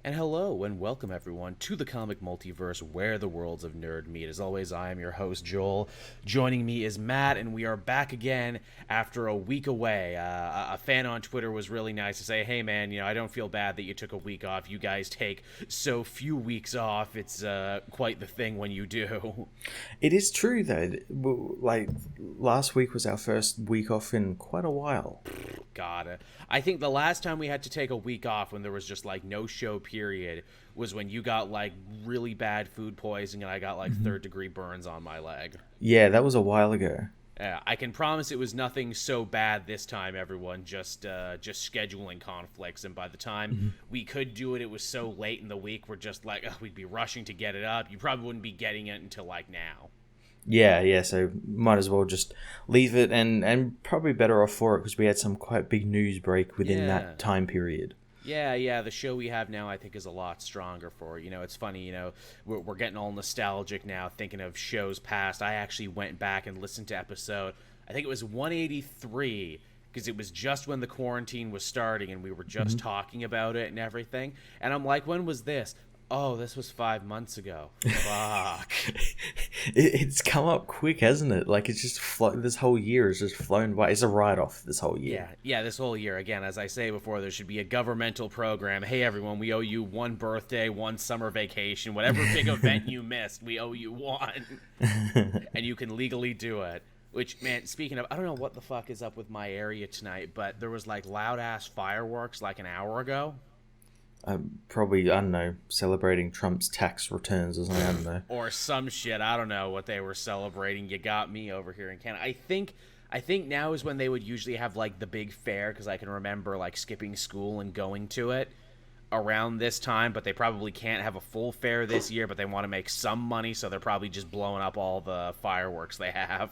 And hello and welcome everyone to the comic multiverse where the worlds of nerd meet. As always, I am your host Joel. Joining me is Matt, and we are back again after a week away. A fan on Twitter was really nice to say, "Hey man, I don't feel bad that you took a week off. You guys take so few weeks off. It's quite the thing when you do." It is true though. Like last week was our first week off in quite a while. God, I think the last time we had to take a week off when there was just like no show period was when you got like really bad food poisoning and I got like third degree burns on my leg. Yeah, that was a while ago. I can promise it was nothing so bad this time, everyone. Just scheduling conflicts, and by the time we could do it, it was so late in the week. We're just like, we'd be rushing to get it up. You probably wouldn't be getting it until like now. Yeah, so might as well just leave it and probably better off for it because we had some quite big news break within that time period. Yeah, the show we have now I think is a lot stronger for it. It's funny, we're getting all nostalgic now thinking of shows past. I actually went back and listened to episode, I think it was 183, because it was just when the quarantine was starting and we were just talking about it and everything. And I'm like, when was this? Oh, this was 5 months ago. Fuck. It's come up quick, hasn't it? Like, it's just this whole year has just flown by. It's a write-off this whole year. Yeah, this whole year. Again, as I say before, there should be a governmental program. Hey, everyone, we owe you one birthday, one summer vacation. Whatever big event you missed, we owe you one. And you can legally do it. Which, man, speaking of, I don't know what the fuck is up with my area tonight, but there was, like, loud-ass fireworks like an hour ago. Probably, I don't know, celebrating Trump's tax returns or something, I don't know. Or some shit. I don't know what they were celebrating. You got me over here in Canada. I think now is when they would usually have, like, the big fair, because I can remember, like, skipping school and going to it around this time, but they probably can't have a full fair this year, but they want to make some money, so they're probably just blowing up all the fireworks they have.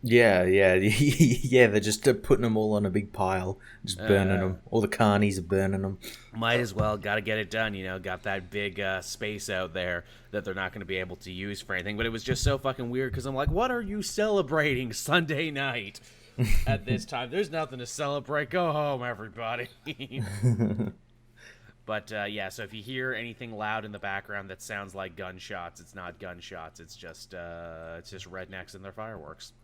Yeah, they're just putting them all on a big pile, just burning them. All the carnies are burning them. Might as well, gotta get it done, got that big space out there that they're not going to be able to use for anything. But it was just so fucking weird, because I'm like, what are you celebrating Sunday night at this time? There's nothing to celebrate. Go home, everybody. But, so if you hear anything loud in the background that sounds like gunshots, it's not gunshots. It's just rednecks and their fireworks.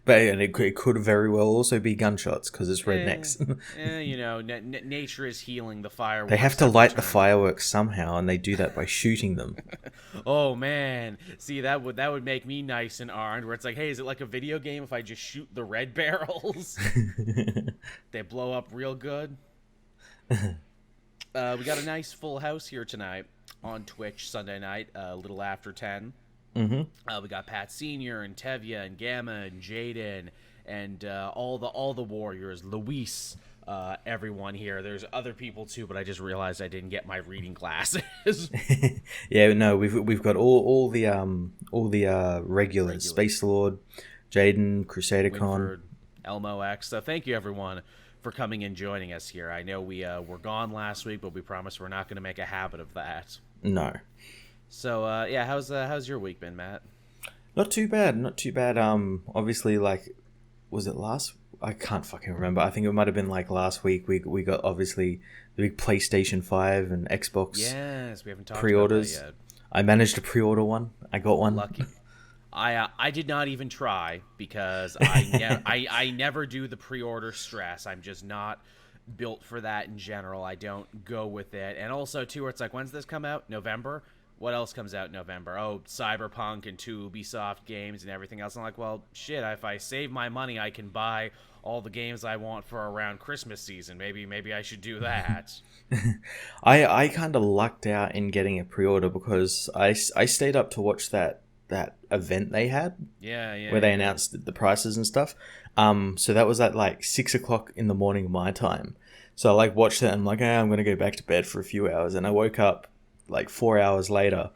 But it could very well also be gunshots because it's rednecks. Nature is healing the fireworks. They have to light the fireworks somehow, and they do that by shooting them. Oh, man. See, that would make me nice and armed, where it's like, hey, is it like a video game if I just shoot the red barrels? They blow up real good. We got a nice full house here tonight on Twitch Sunday night, a little after 10. We got Pat Senior and Tevya and Gamma and Jaden and all the warriors, Luis, everyone here. There's other people too, but I just realized I didn't get my reading glasses. Yeah, no, we've got all the regulars, Space Lord, Jaden, Crusader Con, Elmo X. So thank you everyone for coming and joining us here. I know we were gone last week, but we promise we're not going to make a habit of that. No. So how's your week been, Matt? Not too bad. Obviously, like, was it last? I can't fucking remember. I think it might have been like last week. We got obviously the big PlayStation 5 and Xbox. Yes, we haven't talked pre-orders. about that yet. I managed to pre-order one. I got one. Lucky. I did not even try because I never do the pre-order stress. I'm just not built for that in general. I don't go with it. And also, too, where it's like, when's this come out? November? What else comes out in November? Oh, Cyberpunk and 2 Ubisoft games and everything else. I'm like, well, shit, if I save my money, I can buy all the games I want for around Christmas season. Maybe I should do that. I kind of lucked out in getting a pre-order because I stayed up to watch that event they had, where they announced the prices and stuff. So that was at like 6 o'clock in the morning my time. So I like watched it and I'm like, I'm gonna go back to bed for a few hours. And I woke up like 4 hours later,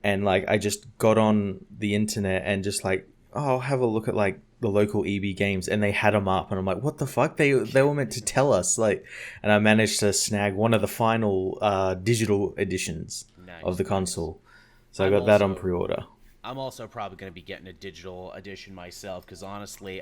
and like I just got on the internet and just like, I'll have a look at like the local EB games, and they had them up, and I'm like, what the fuck? They were meant to tell us, like, and I managed to snag one of the final digital editions of the console. So I got that on pre-order. I'm also probably going to be getting a digital edition myself because honestly,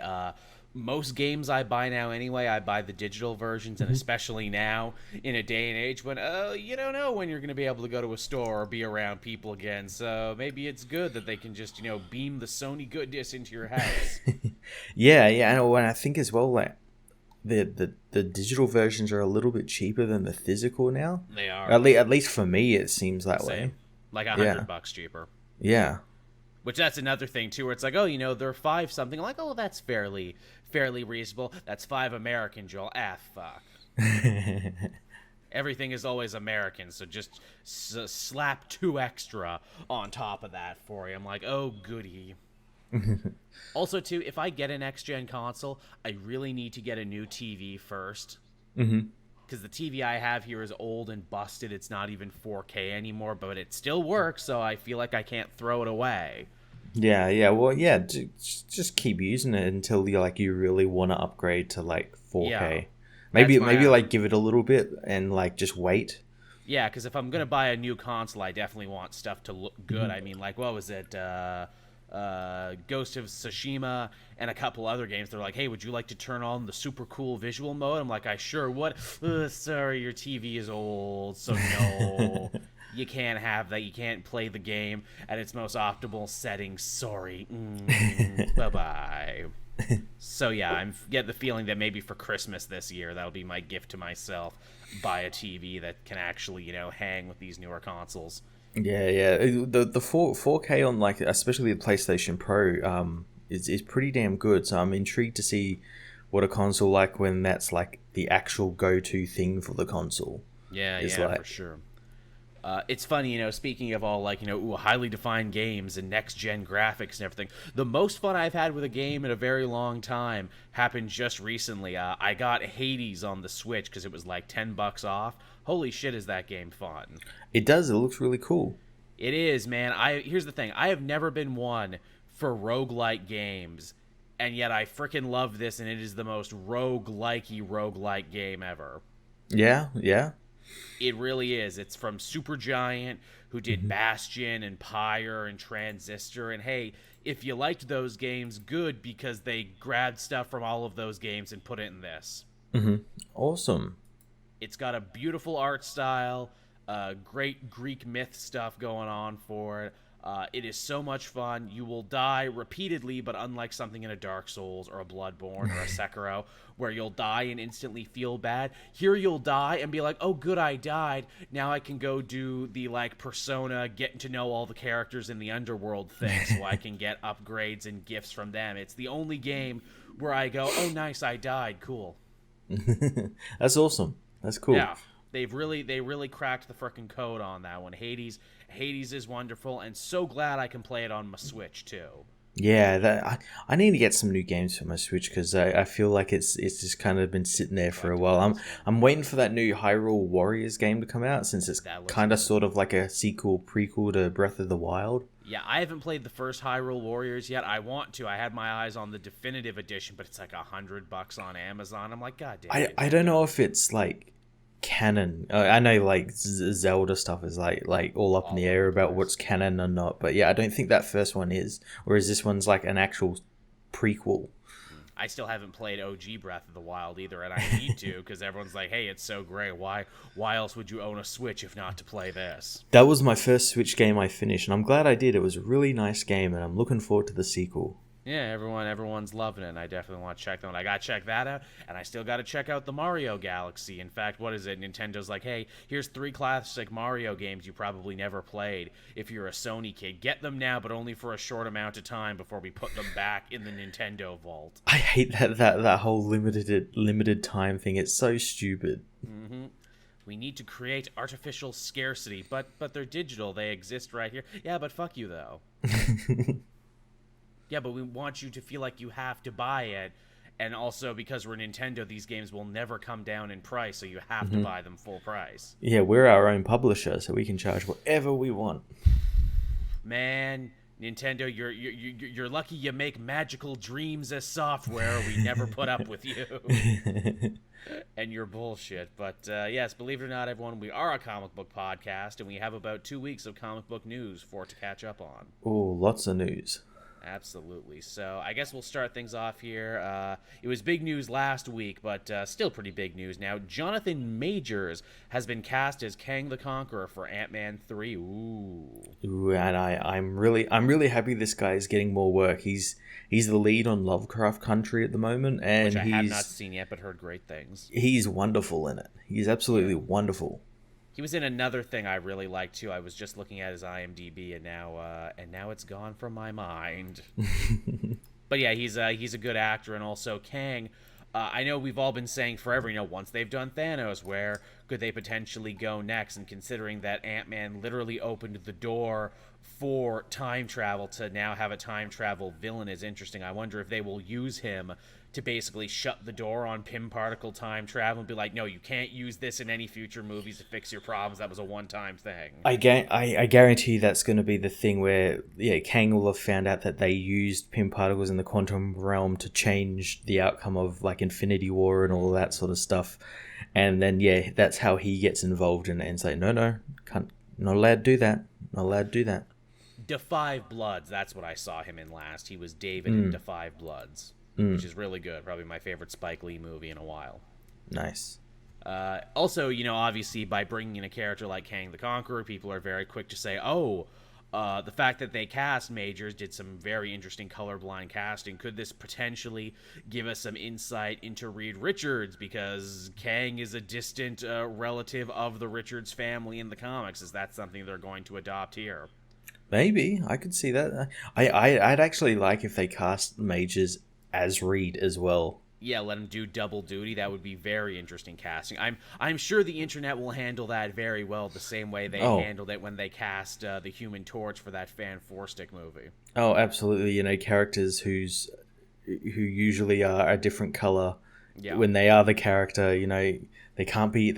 most games I buy now anyway, I buy the digital versions, and especially now in a day and age when you don't know when you're going to be able to go to a store or be around people again. So maybe it's good that they can just beam the Sony goodness into your house. Yeah, and when I think as well, like the digital versions are a little bit cheaper than the physical now. They are. At least for me, it seems that way. Like $100 cheaper. Yeah. Which that's another thing too, where it's like, oh, they're $5 something. Like, oh, that's fairly reasonable. That's $5 American, Joel. Fuck. Everything is always American, so just slap 2 extra on top of that for you. I'm like, oh, goody. Also, too, if I get an next-gen console, I really need to get a new TV first. Because the TV I have here is old and busted. It's not even 4K anymore, but it still works, so I feel like I can't throw it away. Yeah. Well, yeah, just keep using it until you really want to upgrade to 4K. Yeah, maybe give it a little bit and just wait. Yeah, because if I'm gonna buy a new console, I definitely want stuff to look good. I mean, what was it? Ghost of Tsushima and a couple other games. They're like, hey, would you like to turn on the super cool visual mode? I'm like, I sure would. Sorry, your TV is old, so no. You can't have that. You can't play the game at its most optimal settings. Sorry. Bye-bye. So yeah, I'm getting the feeling that maybe for Christmas this year, that'll be my gift to myself. Buy a TV that can actually, hang with these newer consoles. Yeah. The 4K on especially the PlayStation Pro is pretty damn good. So I'm intrigued to see what a console when that's the actual go-to thing for the console. Yeah, for sure. It's funny, speaking of all highly defined games and next gen graphics and everything, the most fun I've had with a game in a very long time happened just recently. I got Hades on the Switch because it was $10 off. Holy shit, is that game fun. It does. It looks really cool. It is, man. Here's the thing. I have never been one for roguelike games, and yet I freaking love this, and it is the most roguelike game ever. Yeah. It really is. It's from Supergiant, who did Bastion and Pyre and Transistor. And hey, if you liked those games, good, because they grabbed stuff from all of those games and put it in this. Awesome. It's got a beautiful art style, great Greek myth stuff going on for it. It is so much fun. You will die repeatedly, but unlike something in a Dark Souls or a Bloodborne or a Sekiro, where you'll die and instantly feel bad, here you'll die and be like, oh, good, I died. Now I can go do the Persona, getting to know all the characters in the underworld thing, so I can get upgrades and gifts from them. It's the only game where I go, oh, nice, I died, cool. That's awesome. That's cool. Yeah. They really cracked the frickin' code on that one. Hades is wonderful, and so glad I can play it on my Switch too. Yeah, I need to get some new games for my Switch because I feel like it's just kind of been sitting there for a while. I'm waiting for that new Hyrule Warriors game to come out since it's kind of sort of like a prequel to Breath of the Wild. Yeah, I haven't played the first Hyrule Warriors yet. I want to. I had my eyes on the definitive edition, but it's $100 on Amazon. I'm like, God damn it. I don't know if it's canon. I know Zelda stuff is all up in the air about what's canon or not, but yeah, I don't think that first one is, whereas this one's an actual prequel. I still haven't played OG Breath of the Wild either, and I need to because everyone's like, hey, it's so great. Why else would you own a Switch if not to play this? That was my first Switch game I finished, and I'm glad I did. It was a really nice game, and I'm looking forward to the sequel. Yeah, everyone's loving it, and I definitely want to check that out. I got to check that out, and I still got to check out the Mario Galaxy. In fact, what is it? Nintendo's like, hey, here's 3 classic Mario games you probably never played. If you're a Sony kid, get them now, but only for a short amount of time before we put them back in the Nintendo vault. I hate that whole limited time thing. It's so stupid. We need to create artificial scarcity, but they're digital. They exist right here. Yeah, but fuck you, though. Yeah, but we want you to feel like you have to buy it. And also, because we're Nintendo, these games will never come down in price, so you have to buy them full price. Yeah, we're our own publisher, so we can charge whatever we want. Man, Nintendo, you're lucky you make magical dreams as software. We never put up with you. And your bullshit. But yes, believe it or not, everyone, we are a comic book podcast, and we have about 2 weeks of comic book news to catch up on. Oh, lots of news. Absolutely. So I guess we'll start things off here. It was big news last week, but still pretty big news now. Jonathan Majors has been cast as Kang the Conqueror for Ant-Man 3. Ooh, and I'm really happy this guy is getting more work. He's the lead on Lovecraft Country at the moment, and which I have not seen yet, but heard great things. He's wonderful in it. He's absolutely wonderful. He was in another thing I really liked too. I was just looking at his IMDb, and now it's gone from my mind. But yeah, he's a good actor, and also Kang. I know we've all been saying forever, once they've done Thanos, where could they potentially go next? And considering that Ant-Man literally opened the door for time travel to now have a time travel villain is interesting. I wonder if they will use him to basically shut the door on Pym particle time travel and be like, no, you can't use this in any future movies to fix your problems. That was a one-time thing. I guarantee that's going to be the thing where, Kang will have found out that they used Pym particles in the quantum realm to change the outcome of, like, Infinity War and all that sort of stuff. And then, that's how he gets involved in it and say, no, can't, not allowed to do that. Not allowed to do that. Da 5 Bloods, that's what I saw him in last. He was David in Da 5 Bloods. Which is really good. Probably my favorite Spike Lee movie in a while. Nice. Also, obviously by bringing in a character like Kang the Conqueror, people are very quick to say, the fact that they cast Majors did some very interesting colorblind casting. Could this potentially give us some insight into Reed Richards? Because Kang is a distant relative of the Richards family in the comics. Is that something they're going to adopt here? Maybe. I could see that. I'd actually like if they cast Majors as Reed as well. Yeah, let him do double duty. That would be very interesting casting. I'm sure the internet will handle that very well, the same way they handled it when they cast the Human Torch for that Fan 4-stick movie. Oh, absolutely. Characters who usually are a different color. Yeah. When they are the character, they can't be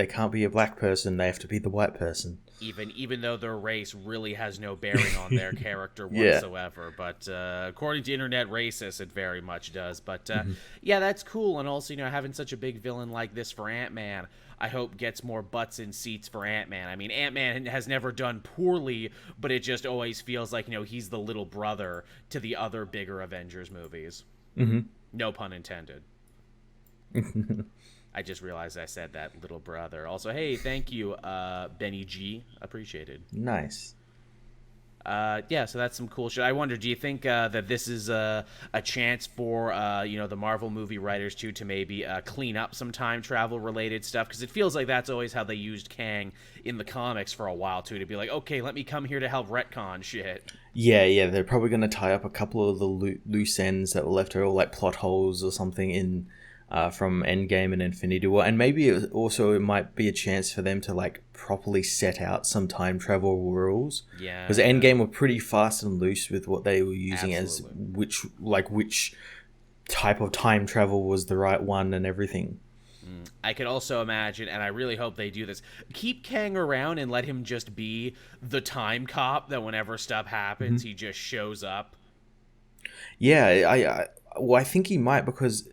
a black person. They have to be the white person. Even though their race really has no bearing on their character whatsoever. But according to internet racists, it very much does. But yeah, that's cool. And also, having such a big villain like this for Ant-Man, I hope gets more butts in seats for Ant-Man. I mean, Ant-Man has never done poorly, but it just always feels like, he's the little brother to the other bigger Avengers movies. Mm-hmm. No pun intended. I just realized I said that, little brother. Also, hey, thank you, Benny G. Appreciated. Nice. So that's some cool shit. I wonder, do you think that this is a chance for the Marvel movie writers to maybe clean up some time travel related stuff? Because it feels like that's always how they used Kang in the comics for a while too, to be like, okay, let me come here to help retcon shit. Yeah, they're probably going to tie up a couple of the loose ends that were left, or like plot holes or something in. From Endgame and Infinity War, and maybe it might be a chance for them to like properly set out some time travel rules. Yeah, because Endgame were pretty fast and loose with what they were using as which type of time travel was the right one and everything. I could also imagine, and I really hope they do this, keep Kang around and let him just be the time cop that whenever stuff happens, he just shows up. Yeah, I think he might, because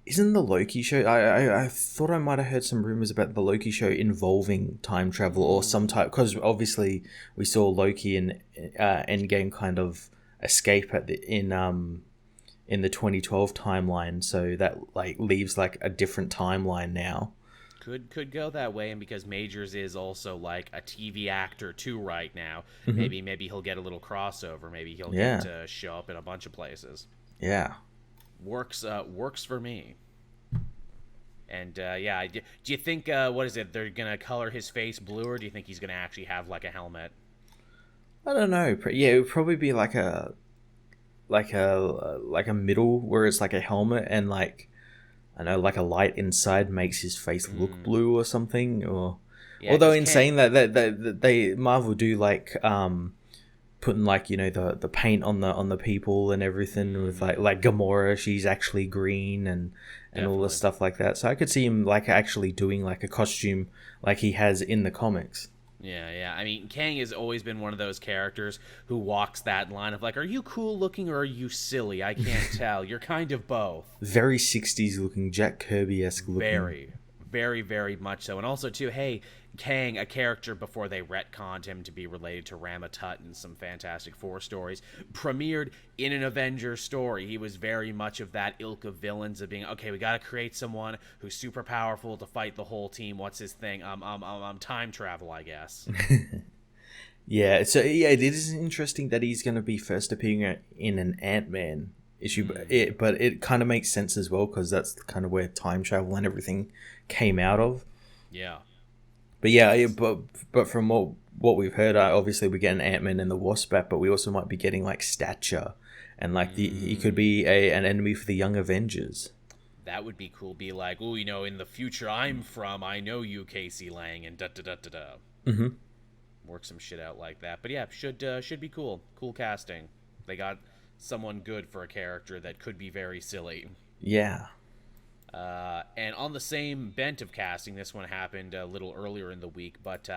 isn't the Loki show... I thought I might have heard some rumors about the Loki show involving time travel or some type... Because obviously we saw Loki in Endgame kind of escape in the 2012 timeline, so that like leaves like a different timeline now. Could go that way, and because Majors is also like a TV actor too right now, maybe he'll get a little crossover. Maybe he'll get to show up in a bunch of places. Yeah. Works for me. And do you think what is it? They're gonna color his face blue, or do you think he's gonna actually have like a helmet? I don't know. Yeah, it would probably be like a middle where it's like a helmet, and like I know, like a light inside makes his face look blue or something. Or although in saying that they Marvel do like putting like the paint on the people and everything with like Gamora, she's actually green and all the stuff like that. So I could see him like actually doing like a costume like he has in the comics. Yeah. I mean, Kang has always been one of those characters who walks that line of like, are you cool looking or are you silly? I can't tell. You're kind of both. Very 60s looking, Jack Kirby-esque looking. Very, very, very much so. And also, too, hey, Kang, a character before they retconned him to be related to Ramatut in some Fantastic Four stories, premiered in an Avengers story. He was very much of that ilk of villains, of being, okay, we got to create someone who's super powerful to fight the whole team. What's his thing? Time travel, I guess. Yeah, so yeah, it is interesting that he's going to be first appearing in an AntMan issue, but it kind of makes sense as well, because that's kind of where time travel and everything came out of. Yeah. But yeah, but from what we've heard, obviously we get an Ant-Man and the Wasp back, but we also might be getting like Stature, and like he could be an enemy for the Young Avengers. That would be cool. Be like, oh, you know, in the future I'm from, I know you, Casey Lang, and da-da-da-da-da. Mm-hmm. Work some shit out like that. But yeah, should be cool. Cool casting. They got someone good for a character that could be very silly. Yeah. And on the same bent of casting, this one happened a little earlier in the week, but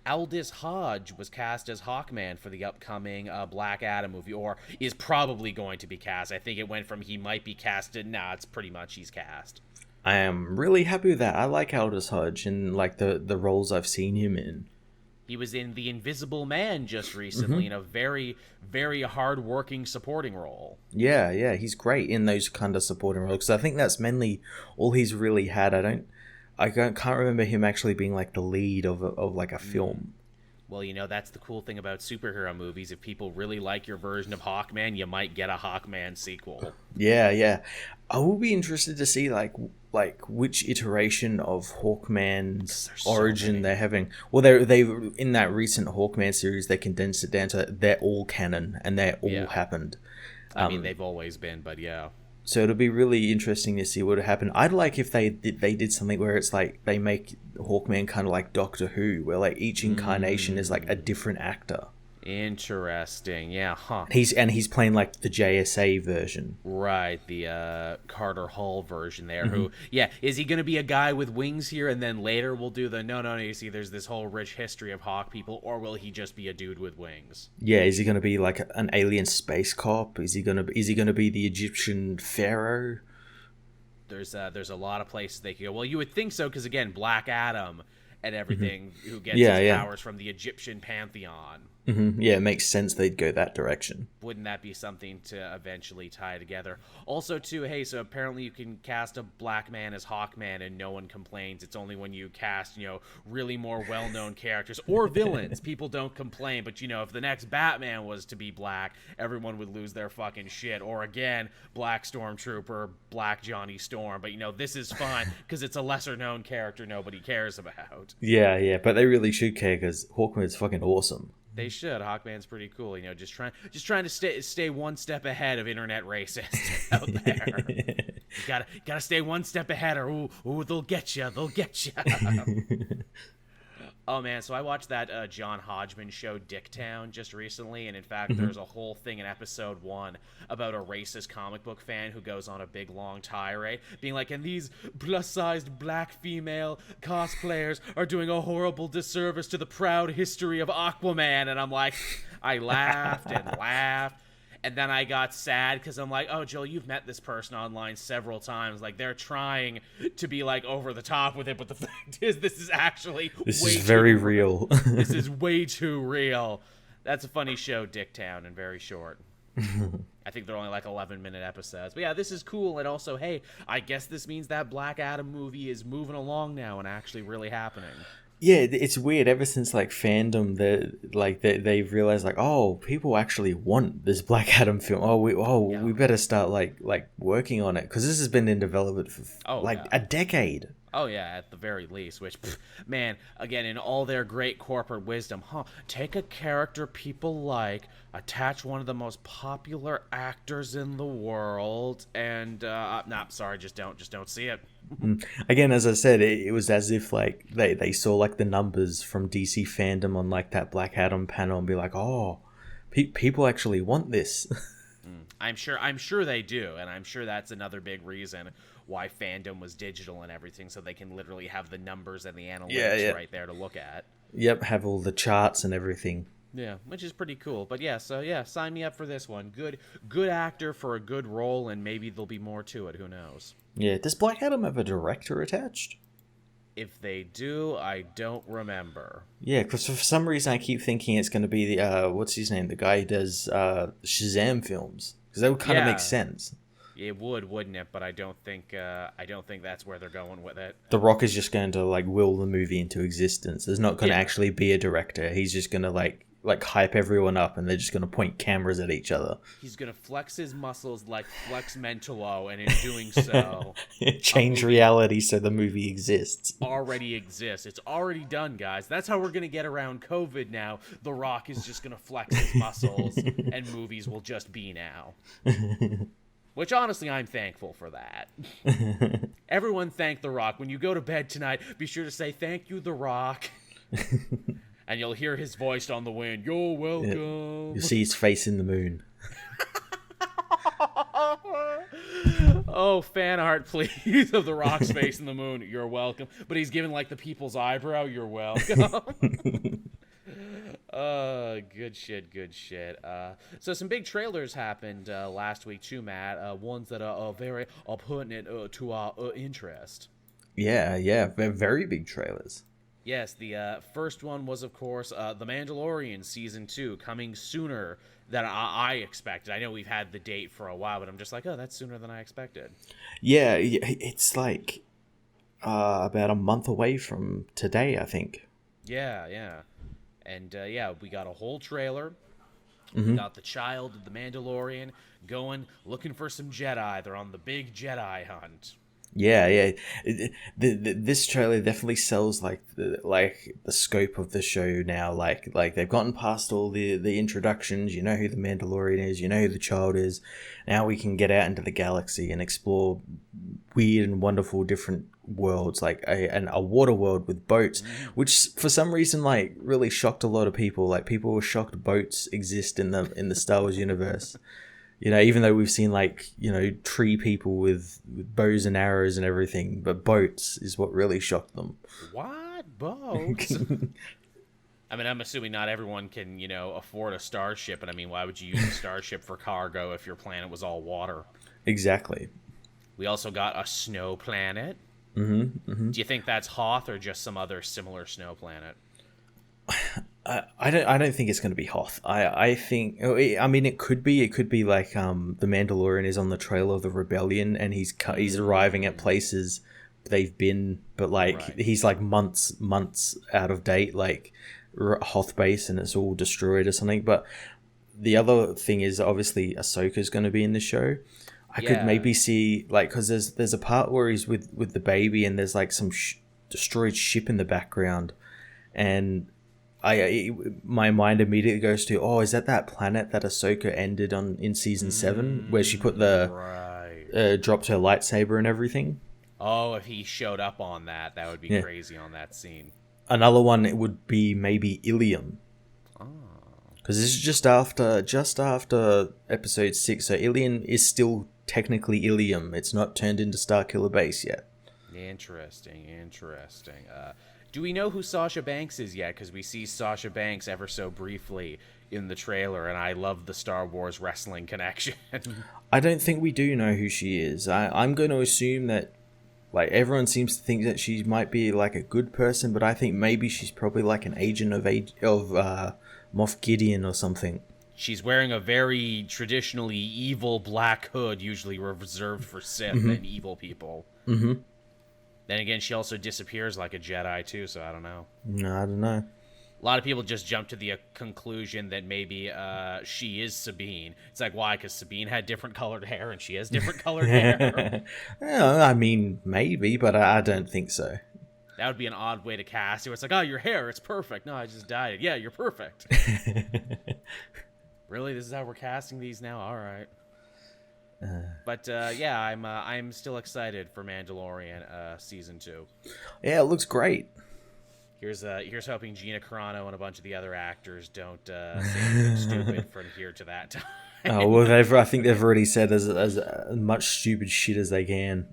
Aldis Hodge was cast as Hawkman for the upcoming Black Adam movie, or is probably going to be cast. I think it went from he might be casted, nah, it's pretty much he's cast. I am really happy with that. I like Aldis Hodge and like the roles I've seen him in. He was in The Invisible Man just recently, in a very, very hard-working supporting role. Yeah, he's great in those kind of supporting roles. Because I think that's mainly all he's really had. I can't remember him actually being like the lead of like a film. Well, you know, that's the cool thing about superhero movies. If people really like your version of Hawkman, you might get a Hawkman sequel. Yeah. I will be interested to see like which iteration of Hawkman's origin they're having. Well, they in that recent Hawkman series, they condensed it down to they're all canon and they all happened. I mean, they've always been, but yeah. So it'll be really interesting to see what would happen. I'd like if they did something where it's like they make Hawkman kind of like Doctor Who, where like each incarnation is like a different actor. Interesting, yeah, huh? He's playing like the JSA version, right? The Carter Hall version there. Who, is he going to be a guy with wings here, and then later we'll do the no? You see, there's this whole rich history of Hawk people, or will he just be a dude with wings? Yeah, is he going to be like an alien space cop? Is he going to be the Egyptian pharaoh? There's a lot of places they could go. Well, you would think so, because again, Black Adam and everything, who gets his powers from the Egyptian pantheon. Mm-hmm. Yeah, it makes sense they'd go that direction. Wouldn't that be something to eventually tie together? Also, too, hey, so apparently you can cast a black man as Hawkman and no one complains. It's only when you cast, really more well-known characters or villains, people don't complain. But, if the next Batman was to be black, everyone would lose their fucking shit. Or, again, Black Stormtrooper, Black Johnny Storm. But, this is fine because it's a lesser-known character nobody cares about. Yeah, but they really should care because Hawkman's fucking awesome. They should. Hawkman's pretty cool. Just trying to stay one step ahead of internet racists out there. You gotta stay one step ahead, or they'll get you. They'll get you. Oh man, so I watched that John Hodgman show Dicktown just recently, and in fact, there's a whole thing in episode 1 about a racist comic book fan who goes on a big long tirade, being like, and these plus-sized black female cosplayers are doing a horrible disservice to the proud history of Aquaman, and I'm like, I laughed and laughed. And then I got sad because I'm like, oh, Joel, you've met this person online several times. Like, they're trying to be, like, over the top with it. But the fact is, this is actually very real. This is way too real. That's a funny show, Dicktown, and very short. I think they're only, like, 11-minute episodes. But, yeah, this is cool. And also, hey, I guess this means that Black Adam movie is moving along now and actually really happening. Yeah, it's weird. Ever since like fandom, they've realized like, oh, people actually want this Black Adam film. We better start like working on it because this has been in development for a decade. Oh yeah, at the very least. Which, man, again, in all their great corporate wisdom, take a character people like, attach one of the most popular actors in the world, and just don't see it. Again, as I said, it was as if like they saw like the numbers from DC fandom on like that Black Adam panel and be like, oh, people actually want this. I'm sure they do, and I'm sure that's another big reason why fandom was digital and everything, so they can literally have the numbers and the analytics right there to look at. Yep, have all the charts and everything. Yeah, which is pretty cool. But sign me up for this one. Good actor for a good role, and maybe there'll be more to it. Who knows? Yeah, does Black Adam have a director attached? If they do, I don't remember. Yeah, because for some reason I keep thinking it's going to be the what's his name, the guy who does Shazam films, because that would kind of make sense. It would, wouldn't it? But I don't think that's where they're going with it. The Rock is just going to like will the movie into existence. There's not going to actually be a director. He's just going to like hype everyone up, and they're just going to point cameras at each other. He's going to flex his muscles like Flex Mentolo, and in doing so... change reality so the movie exists. Already exists. It's already done, guys. That's how we're going to get around COVID now. The Rock is just going to flex his muscles, and movies will just be now. Which, honestly, I'm thankful for that. Everyone thank The Rock. When you go to bed tonight, be sure to say, "Thank you, The Rock." And you'll hear his voice on the wind. You're welcome. Yeah. You'll see his face in the moon. Oh, fan art, please, of The Rock's face in the moon. You're welcome. But he's giving, like, the people's eyebrow. You're welcome. Good shit, good shit. So some big trailers happened last week, too, Matt. Ones that are very pertinent to our interest. Yeah. Very big trailers. Yes, the first one was, of course, The Mandalorian Season 2, coming sooner than I expected. I know we've had the date for a while, but I'm just like, oh, that's sooner than I expected. Yeah, it's like about a month away from today, I think. Yeah. And, we got a whole trailer. Mm-hmm. We got the child of the Mandalorian going, looking for some Jedi. They're on the big Jedi hunt. Yeah. This trailer definitely sells like the scope of the show now. Like they've gotten past all the introductions. You know who the Mandalorian is. You know who the child is. Now we can get out into the galaxy and explore weird and wonderful different worlds, like a water world with boats, which for some reason like really shocked a lot of people. Like people were shocked boats exist in the Star Wars universe. You know, even though we've seen like, you know, tree people with bows and arrows and everything, but boats is what really shocked them. What? Boats? I mean, I'm assuming not everyone can, you know, afford a starship, and I mean, why would you use a starship for cargo if your planet was all water? Exactly. We also got a snow planet. Mm-hmm. Do you think that's Hoth or just some other similar snow planet? I don't think it's going to be Hoth. I think, I mean, it could be like the Mandalorian is on the trail of the rebellion and he's arriving at places they've been, but like he's like months out of date, like Hoth base, and it's all destroyed or something. But the other thing is obviously Ahsoka's going to be in the show. I could maybe see like, because there's a part where he's with the baby and there's like some destroyed ship in the background, and my mind immediately goes to, is that planet that Ahsoka ended on in season 7, where she put the dropped her lightsaber and everything. Oh, if he showed up on that would be crazy on that scene. Another one, it would be maybe Ilium. Because this is just after episode 6, so Ilium is still technically Ilium. It's not turned into Starkiller Base yet. Interesting. Do we know who Sasha Banks is yet? Because we see Sasha Banks ever so briefly in the trailer, and I love the Star Wars wrestling connection. I don't think we do know who she is. I'm going to assume that, like, everyone seems to think that she might be like a good person, but I think maybe she's probably like an agent of Moff Gideon or something. She's wearing a very traditionally evil black hood, usually reserved for Sith and evil people. Mm-hmm. Then again, she also disappears like a Jedi, too, so I don't know. No, I don't know. A lot of people just jump to the conclusion that maybe she is Sabine. It's like, why? Because Sabine had different colored hair, and she has different colored hair. Well, I mean, maybe, but I don't think so. That would be an odd way to cast it. It's like, oh, your hair, it's perfect. No, I just dyed it. Yeah, you're perfect. Really? This is how we're casting these now? All right. But I'm still excited for Mandalorian season 2. Yeah, it looks great. Here's hoping Gina Carano and a bunch of the other actors don't say anything stupid from here to that time. Oh well, I think they've already said as much stupid shit as they can.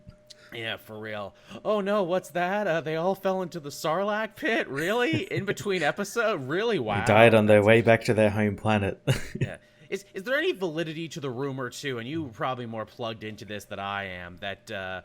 Yeah, for real. Oh no, what's that? They all fell into the Sarlacc pit? Really? In between episode? Really? Wow. They died on their way back to their home planet. Yeah. Is there any validity to the rumor, too, and you were probably more plugged into this than I am, that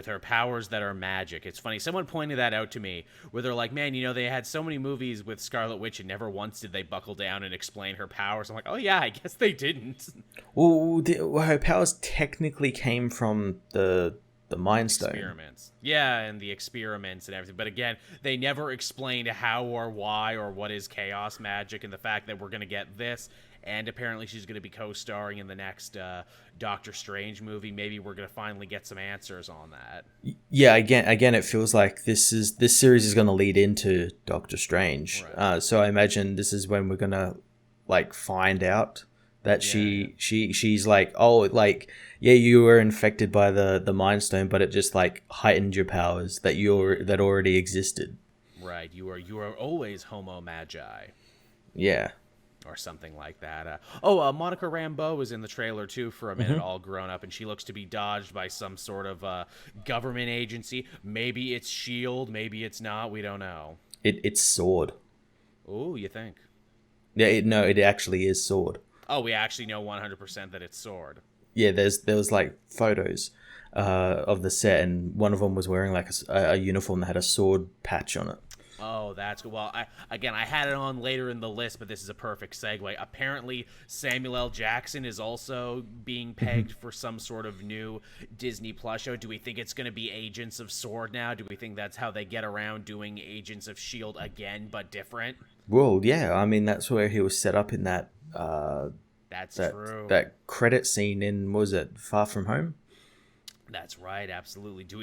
with her powers that are magic. It's funny. Someone pointed that out to me where they're like, man, they had so many movies with Scarlet Witch and never once did they buckle down and explain her powers. I'm like, oh yeah, I guess they didn't. Well, her powers technically came from the Mind Stone. Experiments. Yeah, and the experiments and everything. But again, they never explained how or why or what is chaos magic, and the fact that we're going to get this, and apparently she's going to be co-starring in the next Doctor Strange movie. Maybe we're going to finally get some answers on that. Yeah, again, it feels like this series is going to lead into Doctor Strange. Right. So I imagine this is when we're going to find out that she's like, oh, yeah, you were infected by the Mind Stone, but it just heightened your powers that already existed. Right. You are always Homo Magi. Yeah. Or something like that. Monica Rambeau was in the trailer too for a minute, all grown up, and she looks to be dodged by some sort of government agency. Maybe it's S.H.I.E.L.D., maybe it's not. We don't know. It's S.W.O.R.D. Oh, you think? Yeah, it actually is S.W.O.R.D. Oh, we actually know 100% that it's S.W.O.R.D. Yeah, there was photos of the set, and one of them was wearing a uniform that had a sword patch on it. Oh, that's good. Well, I had it on later in the list, but this is a perfect segue. Apparently, Samuel L. Jackson is also being pegged for some sort of new Disney Plus show. Do we think it's going to be Agents of S.W.O.R.D. now? Do we think that's how they get around doing Agents of S.H.I.E.L.D. again, but different? Well, yeah. I mean, that's where he was set up in that... That's true. That credit scene in, what was it, Far From Home? That's right, absolutely. Do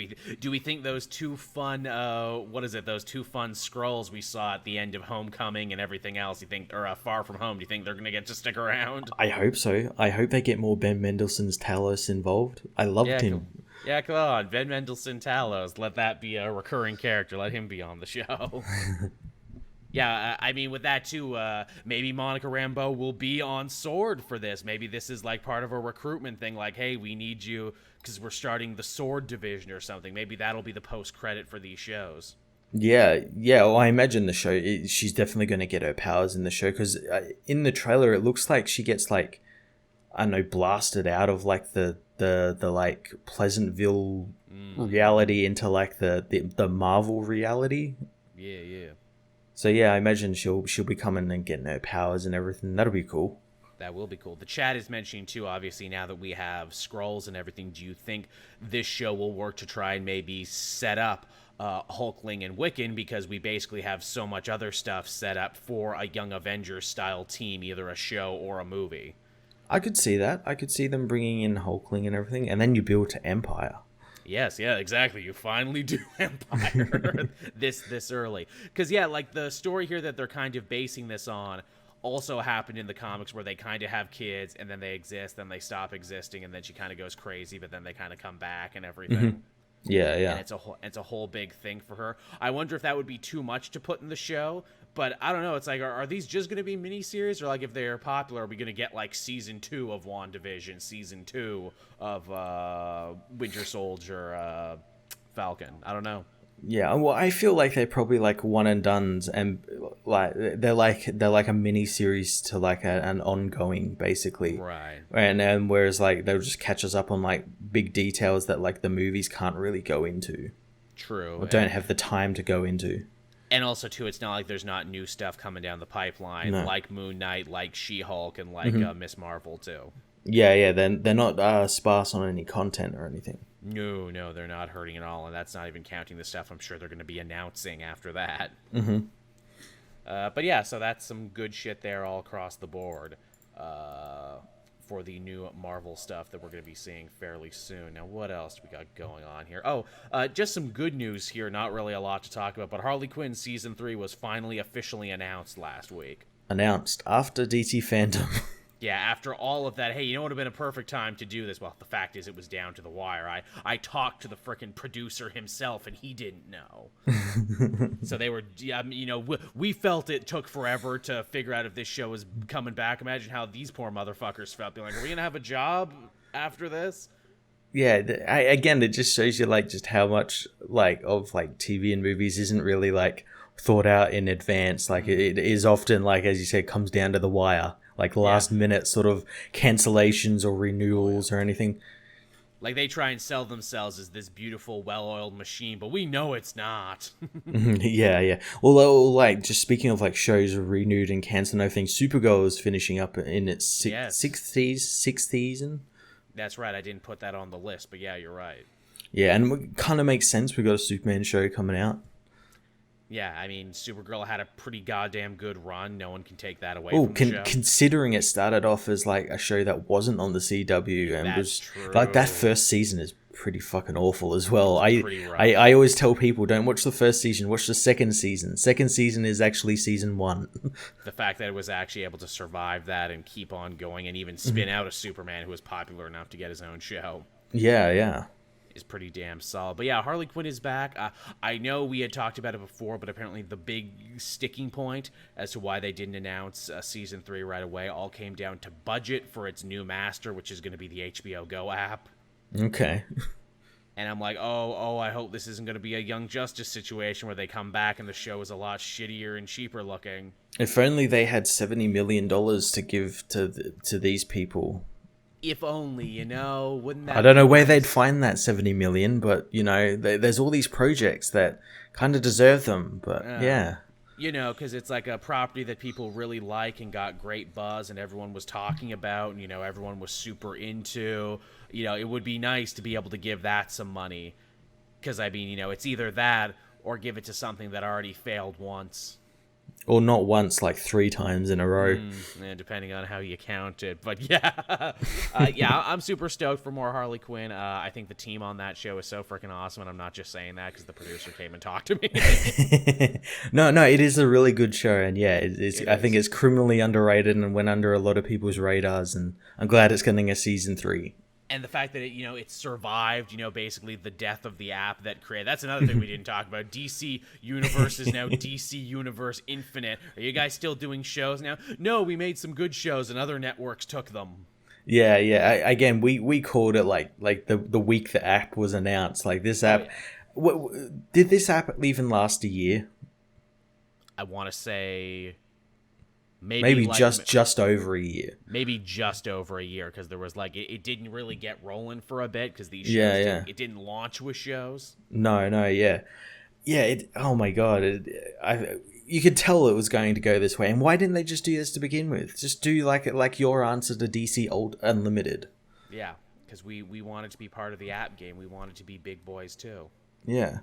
we think those two fun those two fun scrolls we saw at the end of Homecoming and everything else, or Far From Home, do you think they're gonna get to stick around? I hope so. I hope they get more Ben Mendelsohn's Talos involved. I loved him. Yeah, come on, Ben Mendelsohn Talos. Let that be a recurring character. Let him be on the show. Yeah, I mean, with that too, maybe Monica Rambeau will be on S.W.O.R.D. for this. Maybe this is part of a recruitment thing, hey, we need you because we're starting the S.W.O.R.D. division or something. Maybe that'll be the post-credit for these shows. Yeah. Well, I imagine the show, she's definitely going to get her powers in the show, because in the trailer, it looks like she gets, I don't know, blasted out of, the Pleasantville reality into, the Marvel reality. Yeah. So yeah, I imagine she'll be coming and getting her powers and everything. That'll be cool. That will be cool. The chat is mentioning too, obviously, now that we have Skrulls and everything, do you think this show will work to try and maybe set up Hulkling and Wiccan, because we basically have so much other stuff set up for a Young Avengers style team, either a show or a movie? I could see that. I could see them bringing in Hulkling and everything, and then you build to Empire. Yes, yeah, exactly. You finally do Empire this early. Because, yeah, the story here that they're kind of basing this on also happened in the comics, where they kind of have kids, and then they exist, then they stop existing, and then she kind of goes crazy, but then they kind of come back and everything. Mm-hmm. Yeah. And it's a whole big thing for her. I wonder if that would be too much to put in the show, but I don't know. It's are these just going to be miniseries, or if they're popular, are we going to get season 2 of WandaVision, season 2 of Winter Soldier, Falcon? I don't know. Yeah, well, I feel like they're probably one and dones, and they're like a mini series to an ongoing, basically. Right. And whereas they'll just catch us up on big details that the movies can't really go into. True. Or don't have the time to go into. And also too, it's not there's not new stuff coming down the pipeline, like Moon Knight, like She-Hulk, and Miss Marvel too. Yeah. They're not sparse on any content or anything. No, they're not hurting at all, and that's not even counting the stuff I'm sure they're going to be announcing after that. Mm-hmm. But yeah, so that's some good shit there all across the board for the new Marvel stuff that we're going to be seeing fairly soon. Now, what else do we got going on here? Just some good news here, not really a lot to talk about, but Harley Quinn Season 3 was finally officially announced last week. Announced after DC Fandom. Yeah, after all of that, hey, you know what would have been a perfect time to do this? Well, the fact is it was down to the wire. I talked to the frickin' producer himself, and he didn't know. So they were, we felt it took forever to figure out if this show was coming back. Imagine how these poor motherfuckers felt. Being are we going to have a job after this? Yeah, again, it just shows you, just how much, of TV and movies isn't really, thought out in advance. It is often, as you said, comes down to the wire. Last minute sort of cancellations or renewals or anything. Like, they try and sell themselves as this beautiful, well-oiled machine, but we know it's not. Yeah. Although, like, just speaking of, like, shows renewed and cancelled and everything, Supergirl is finishing up in its sixth season. That's right. I didn't put that on the list, but yeah, you're right. Yeah, and it kind of makes sense. We got a Superman show coming out. Yeah, I mean, Supergirl had a pretty goddamn good run. No one can take that away from the show. Considering it started off as like a show that wasn't on the CW and was true. Like that first season is pretty fucking awful as well. I always tell people, don't watch the first season, watch the second season. Second season is actually season 1. The fact that it was actually able to survive that and keep on going and even spin out a Superman who was popular enough to get his own show. Yeah. Is pretty damn solid. But yeah, Harley Quinn is back. I know we had talked about it before, but apparently the big sticking point as to why they didn't announce season 3 right away all came down to budget for its new master, which is going to be the HBO Go app. Okay. And I'm like, oh, I hope this isn't going to be a Young Justice situation where they come back and the show is a lot shittier and cheaper looking. If only they had $70 million to give to these people. If only, wouldn't that? I don't know where they'd find that 70 million, but there's all these projects that kind of deserve them. But yeah, because it's like a property that people really like and got great buzz, and everyone was talking about, and everyone was super into. It would be nice to be able to give that some money, because I mean, it's either that or give it to something that already failed once. Or not once, like 3 times in a row. Depending on how you count it. But yeah. I'm super stoked for more Harley Quinn. I think the team on that show is so freaking awesome, and I'm not just saying that because the producer came and talked to me. No, it is a really good show, and yeah, I think it's criminally underrated and went under a lot of people's radars, and I'm glad it's getting a season 3. And the fact that it survived, basically the death of the app that created. That's another thing we didn't talk about. DC Universe is now DC Universe Infinite. Are you guys still doing shows now? No, we made some good shows and other networks took them. Yeah. Again, we called it like the week the app was announced. Like this app, did this app even last a year? I want to say. Maybe just over a year. Maybe just over a year, because there was it didn't really get rolling for a bit because these shows it didn't launch with shows. No, yeah. Oh my god, you could tell it was going to go this way. And why didn't they just do this to begin with? Just do like your answer to DC Old Unlimited. Yeah, because we wanted to be part of the app game. We wanted to be big boys too. Yeah.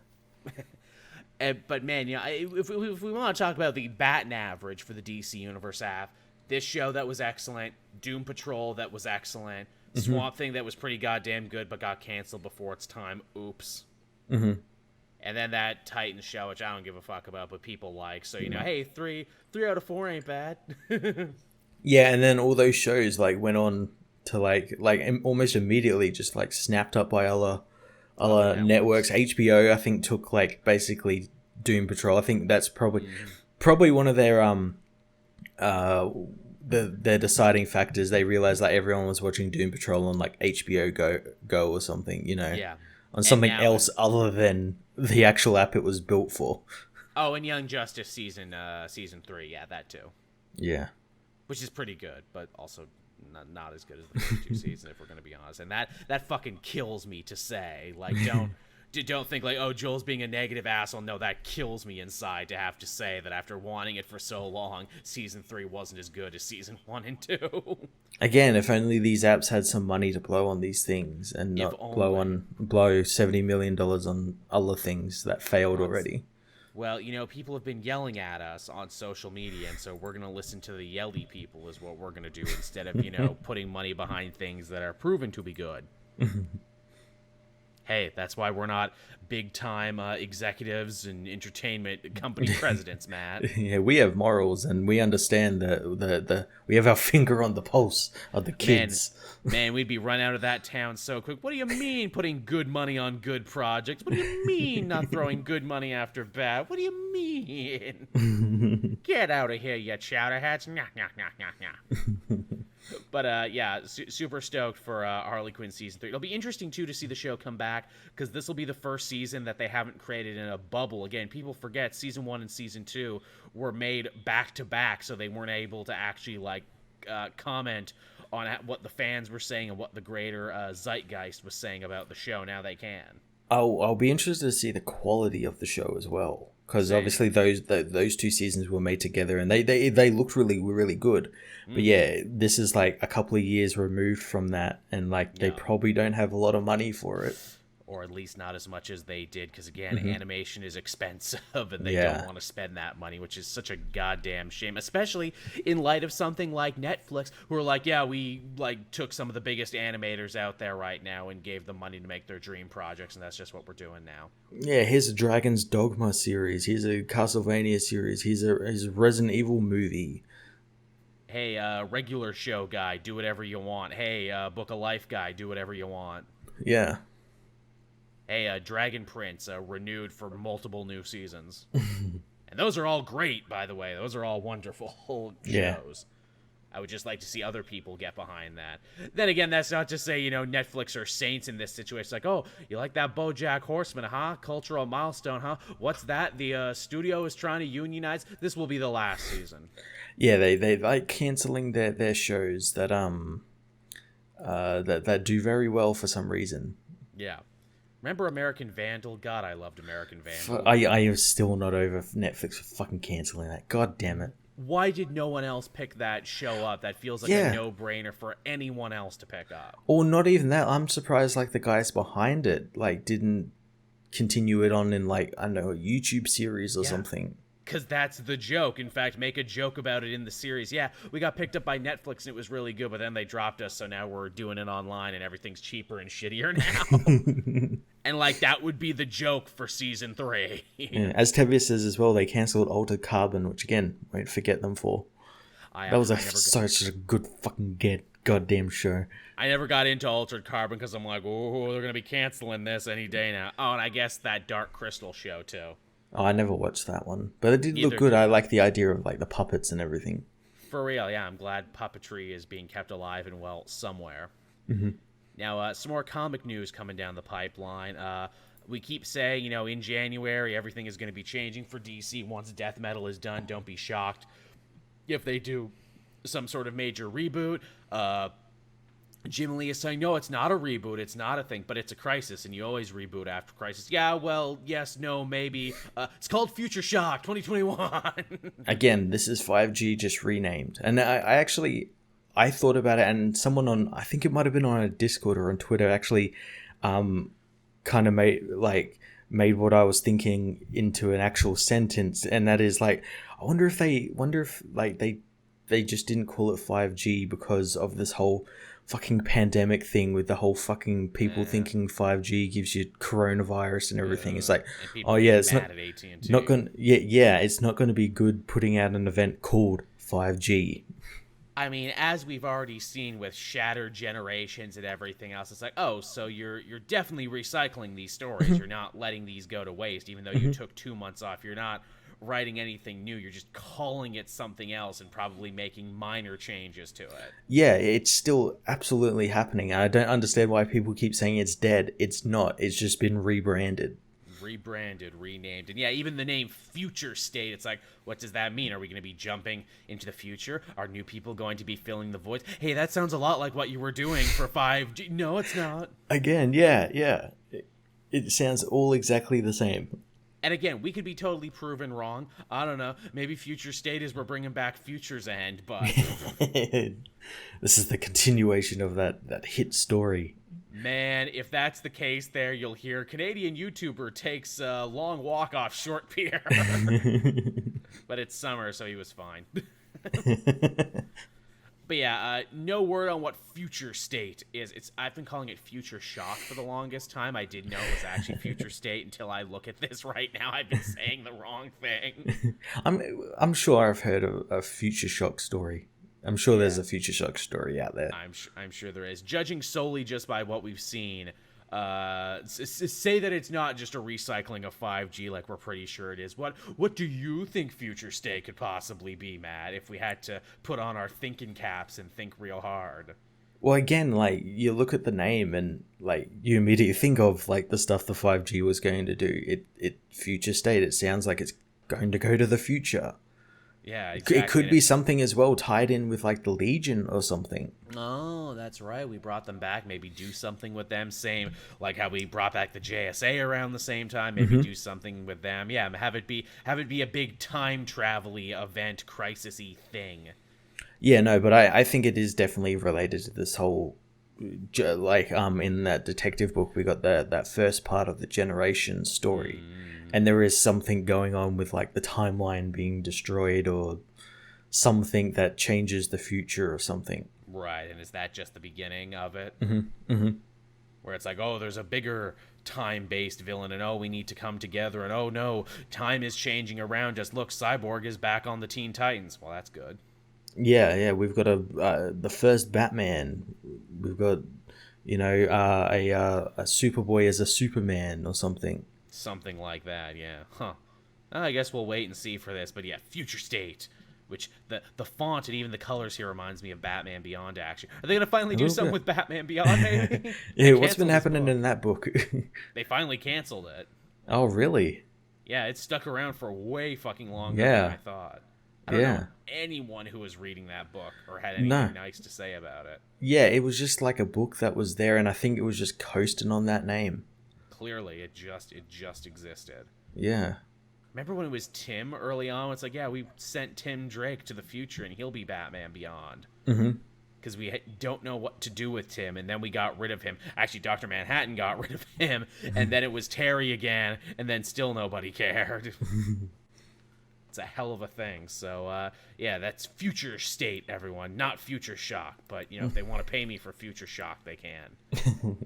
But man, if we want to talk about the batting average for the DC Universe app, this show that was excellent, Doom Patrol that was excellent, Swamp Thing that was pretty goddamn good but got canceled before its time. Oops. Mm-hmm. And then that Titans show, which I don't give a fuck about, but people like. So hey, 3 out of 4 ain't bad. Yeah, and then all those shows went on to like almost immediately just snapped up by other networks. HBO, I think, took basically Doom Patrol. I think that's probably one of their their deciding factors. They realized everyone was watching Doom Patrol on HBO Go or something, on something else other than the actual app it was built for. Oh, and Young Justice season 3, yeah, that too. Yeah, which is pretty good, but also not as good as the first 2 seasons, if we're going to be honest. And that fucking kills me to say. Don't think Joel's being a negative asshole. No, that kills me inside to have to say that after wanting it for so long, season 3 wasn't as good as season 1 and 2. Again, if only these apps had some money to blow on these things and not blow $70 million on other things that failed already. Well, people have been yelling at us on social media, and so we're going to listen to the yelly people is what we're going to do instead of, putting money behind things that are proven to be good. Hey, that's why we're not big-time executives and entertainment company presidents, Matt. Yeah, we have morals, and we understand the we have our finger on the pulse of the kids. Man, we'd be run out of that town so quick. What do you mean putting good money on good projects? What do you mean not throwing good money after bad? What do you mean? Get out of here, you chowderheads. Nah. But super stoked for Harley Quinn season 3. It'll be interesting too to see the show come back, because this will be the first season that they haven't created in a bubble. Again, people forget season 1 and season 2 were made back to back, so they weren't able to actually comment on what the fans were saying and what the greater zeitgeist was saying about the show. Now they can. I'll be interested to see the quality of the show as well, because obviously those 2 seasons were made together and they looked really good. But yeah, this is like a couple of years removed from that, and like they probably don't have a lot of money for it. Or at least not as much as they did, because again, animation is expensive, and they don't want to spend that money, which is such a goddamn shame, especially in light of something like Netflix, who are like, yeah, we like took some of the biggest animators out there right now and gave them money to make their dream projects, and that's just what we're doing now. Yeah, here's a Dragon's Dogma series, here's a Castlevania series, here's a Resident Evil movie. Hey, regular show guy, do whatever you want. Hey, Book of Life guy, do whatever you want. Yeah. Hey, Dragon Prince, renewed for multiple new seasons. And those are all great, by the way. Those are all wonderful shows. Yeah. I would just like to see other people get behind that. Then again, that's not to say, Netflix are saints in this situation. It's like, oh, you like that BoJack Horseman, huh? Cultural milestone, huh? What's that? The studio is trying to unionize? This will be the last season. Yeah, they like canceling their shows that that do very well for some reason. Yeah. Remember American Vandal? God, I loved American Vandal. I am still not over Netflix for fucking canceling that. God damn it. Why did no one else pick that show up? That feels like a no-brainer for anyone else to pick up. Or not even that. I'm surprised like the guys behind it like didn't continue it on in like, I don't know, a YouTube series or something. Because that's the joke. In fact, make a joke about it in the series. Yeah, we got picked up by Netflix and it was really good, but then they dropped us, so now we're doing it online and everything's cheaper and shittier now. And like that would be the joke for season 3. Yeah, as Tevye says as well, they cancelled Altered Carbon, which again, won't forget them for. That was such a good fucking goddamn show. I never got into Altered Carbon because I'm like, oh, they're gonna be canceling this any day now. Oh, and I guess that Dark Crystal show too. Oh, I never watched that one, but it did look good. I like the idea of like the puppets and everything. For real, yeah. I'm glad puppetry is being kept alive and well somewhere. Mm-hmm. Now, some more comic news coming down the pipeline. We keep saying, in January, everything is going to be changing for DC. Once Death Metal is done, don't be shocked if they do some sort of major reboot. Jim Lee is saying, no, it's not a reboot. It's not a thing, but it's a crisis, and you always reboot after crisis. Yeah, well, yes, no, maybe. It's called Future Shock 2021. Again, this is 5G just renamed. And I thought about it, and someone on, I think it might have been on a Discord or on Twitter, actually kind of made what I was thinking into an actual sentence, and that is like, I wonder if they just didn't call it 5G because of this whole fucking pandemic thing with the whole fucking people thinking 5G gives you coronavirus and everything. It's like, oh yeah, it's not going. Yeah, it's not going to be good putting out an event called 5G. I mean, as we've already seen with Shattered Generations and everything else, it's like, oh, so you're definitely recycling these stories. You're not letting these go to waste, even though you took 2 months off. You're not writing anything new. You're just calling it something else and probably making minor changes to it. Yeah, it's still absolutely happening. I don't understand why people keep saying it's dead. It's not. It's just been rebranded. Renamed, and yeah, even the name Future State, it's like, what does that mean? Are we going to be jumping into the future? Are new people going to be filling the voids? Hey, that sounds a lot like what you were doing for 5G. No, it's not. Again, yeah. It sounds all exactly the same. And again, we could be totally proven wrong. I don't know. Maybe Future State is we're bringing back Future's End, but... This is the continuation of that hit story. Man, if that's the case there, you'll hear Canadian YouTuber takes a long walk off short pier. But it's summer, so he was fine. But yeah, no word on what Future State is. I've been calling it Future Shock for the longest time. I didn't know it was actually Future State until I look at this right now. I've been saying the wrong thing. I'm sure I've heard of a Future Shock story. I'm sure there's a Future Shock story out there. I'm sure there is. Judging solely just by what we've seen, say that it's not just a recycling of 5G like we're pretty sure it is. What do you think Future State could possibly be, Matt, if we had to put on our thinking caps and think real hard? Well, again, like, you look at the name and, like, you immediately think of, like, the stuff the 5G was going to do. It Future State, it sounds like it's going to go to the future. Yeah, exactly. It could be something as well tied in with like the Legion or something. Oh, that's right. We brought them back. Maybe do something with them. Same like how we brought back the JSA around the same time. Maybe do something with them. Yeah, have it be a big time travel-y event, crisis-y thing. Yeah, no, but I think it is definitely related to this whole, like, in that detective book, we got that first part of the Generation story, and there is something going on with, like, the timeline being destroyed or something that changes the future or something. Right, and is that just the beginning of it? Mm-hmm. Where it's like, oh, there's a bigger time-based villain, and oh, we need to come together, and oh no, time is changing around us. Look, Cyborg is back on the Teen Titans. Well, that's good. Yeah, we've got the first Batman. We've got, a Superboy as a Superman or something. Something like that, yeah. Huh. I guess we'll wait and see for this, but yeah, Future State. Which, the font and even the colors here reminds me of Batman Beyond, actually. Are they going to finally do something with Batman Beyond, maybe? Yeah, what's been happening in that book? They finally canceled it. Oh, really? Yeah, it stuck around for way fucking longer than I thought. I don't know anyone who was reading that book or had anything nice to say about it. Yeah, it was just like a book that was there, and I think it was just coasting on that name. Clearly, it just existed. Yeah. Remember when it was Tim early on? It's like, yeah, we sent Tim Drake to the future, and he'll be Batman Beyond. Mm-hmm. Because we don't know what to do with Tim, and then we got rid of him. Actually, Dr. Manhattan got rid of him, and then it was Terry again, and then still nobody cared. It's a hell of a thing. So, yeah, that's Future State, everyone. Not Future Shock, but, if they want to pay me for Future Shock, they can.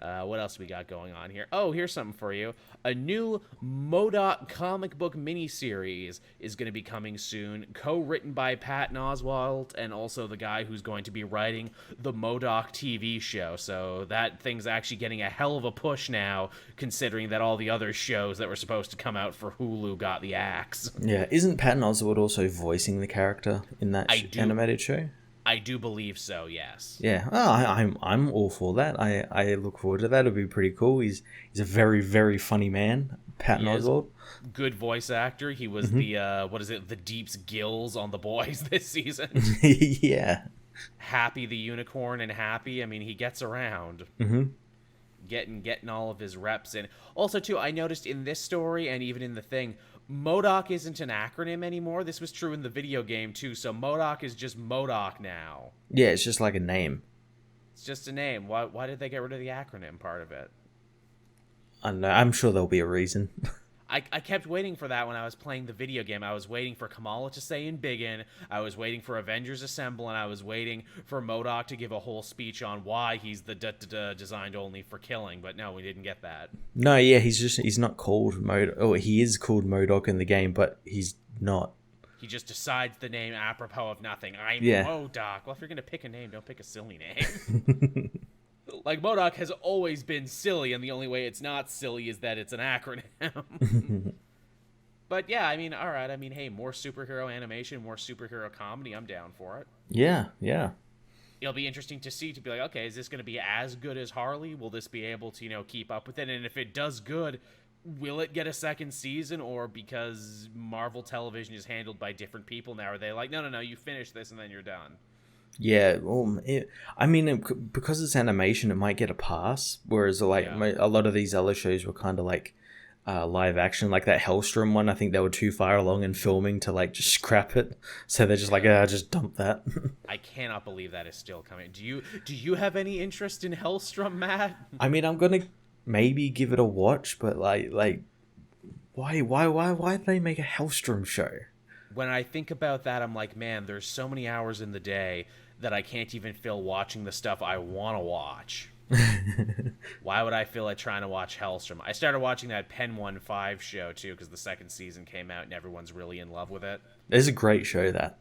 What else we got going on here? Oh, here's something for you. A new MODOK comic book miniseries is going to be coming soon, co-written by Patton Oswalt and also the guy who's going to be writing the MODOK TV show. So that thing's actually getting a hell of a push now, considering that all the other shows that were supposed to come out for Hulu got the axe. Yeah, isn't Patton Oswalt also voicing the character in that animated show? I do believe so, yes. Yeah, I'm all for that. I look forward to that. It'll be pretty cool. He's a very, very funny man, Patton Oswalt. Good voice actor. He was the Deep's Gills on The Boys this season. Yeah. Happy the Unicorn and Happy. I mean, he gets around. Mm-hmm. Getting all of his reps in. Also, too, I noticed in this story and even in the thing, MODOK isn't an acronym anymore. This was true in the video game, too. So MODOK is just MODOK now. Yeah, it's just like a name. It's just a name. Why did they get rid of the acronym part of it? I don't know. I'm sure there'll be a reason. I kept waiting for that when I was playing the video game. I was waiting for Kamala to say "Embiggen." I was waiting for Avengers Assemble, and I was waiting for MODOK to give a whole speech on why he's the designed only for killing. But no, we didn't get that. No, yeah, he's not called MODOK. Oh, he is called MODOK in the game, but he's not. He just decides the name apropos of nothing. I'm MODOK. Well, if you're gonna pick a name, don't pick a silly name. Like, MODOK has always been silly, and the only way it's not silly is that it's an acronym. But yeah, I mean, all right. I mean, hey, more superhero animation, more superhero comedy. I'm down for it. Yeah. It'll be interesting to see, to be like, okay, is this going to be as good as Harley? Will this be able to, keep up with it? And if it does good, will it get a second season? Or because Marvel Television is handled by different people now, are they like, no, you finish this and then you're done? Yeah, well, because it's animation, it might get a pass. Whereas, a lot of these other shows were kind of like live action, like that Hellstrom one. I think they were too far along in filming to just scrap it, so they're just like, just dump that. I cannot believe that is still coming. Do you have any interest in Hellstrom, Matt? I mean, I'm gonna maybe give it a watch, but why did they make a Hellstrom show? When I think about that, I'm like, man, there's so many hours in the day that I can't even feel watching the stuff I want to watch. Why would I feel like trying to watch Hellstrom? I started watching that Pen 1-5 show, too, because the second season came out and everyone's really in love with it. It's a great show, that.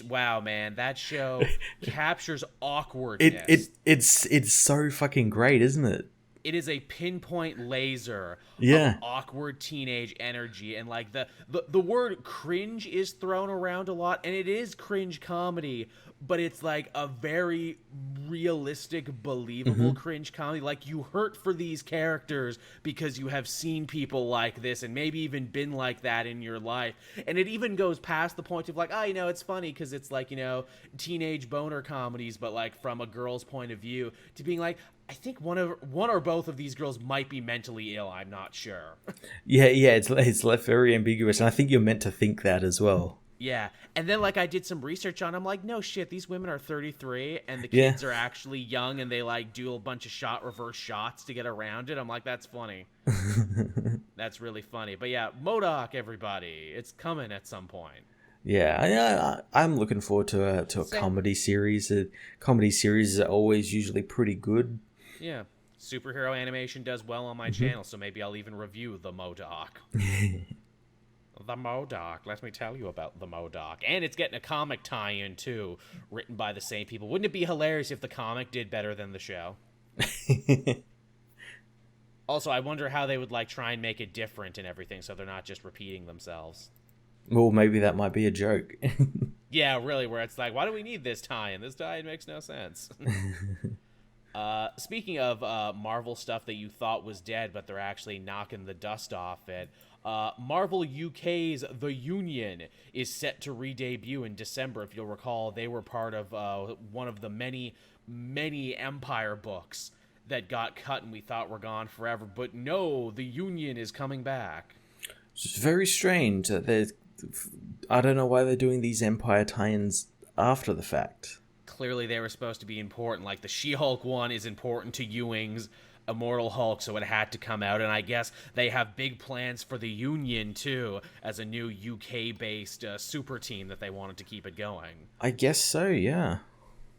Wow, man. That show captures awkwardness. It's so fucking great, isn't it? It is a pinpoint laser of awkward teenage energy, and like the word cringe is thrown around a lot, and it is cringe comedy, but it's like a very realistic, believable cringe comedy. Like, you hurt for these characters because you have seen people like this and maybe even been like that in your life. And it even goes past the point of like, oh, it's funny because it's like, teenage boner comedies, but like from a girl's point of view, to being like, I think one or both of these girls might be mentally ill. I'm not sure. Yeah, it's left very ambiguous, and I think you're meant to think that as well. Yeah, and then like I did some research on, I'm like, no shit, these women are 33, and the kids are actually young, and they like do a bunch of reverse shots to get around it. I'm like, that's funny. That's really funny. But yeah, MODOK, everybody, it's coming at some point. Yeah, I'm looking forward to a comedy series. Comedy series are always usually pretty good. Yeah, superhero animation does well on my channel, so maybe I'll even review the MODOK. The MODOK. Let me tell you about the MODOK. And it's getting a comic tie-in, too, written by the same people. Wouldn't it be hilarious if the comic did better than the show? Also, I wonder how they would try and make it different and everything, so they're not just repeating themselves. Well, maybe that might be a joke. Yeah, really, where it's like, why do we need this tie-in? This tie-in makes no sense. Speaking of Marvel stuff that you thought was dead, but they're actually knocking the dust off it, Marvel UK's The Union is set to re-debut in December. If you'll recall, they were part of one of the many, many Empire books that got cut and we thought were gone forever. But no, The Union is coming back. It's very strange. I don't know why they're doing these Empire tie-ins after the fact. Clearly they were supposed to be important. Like, the She-Hulk one is important to Ewing's Immortal Hulk, so it had to come out. And I guess they have big plans for the Union, too, as a new UK-based super team that they wanted to keep it going. I guess so, yeah.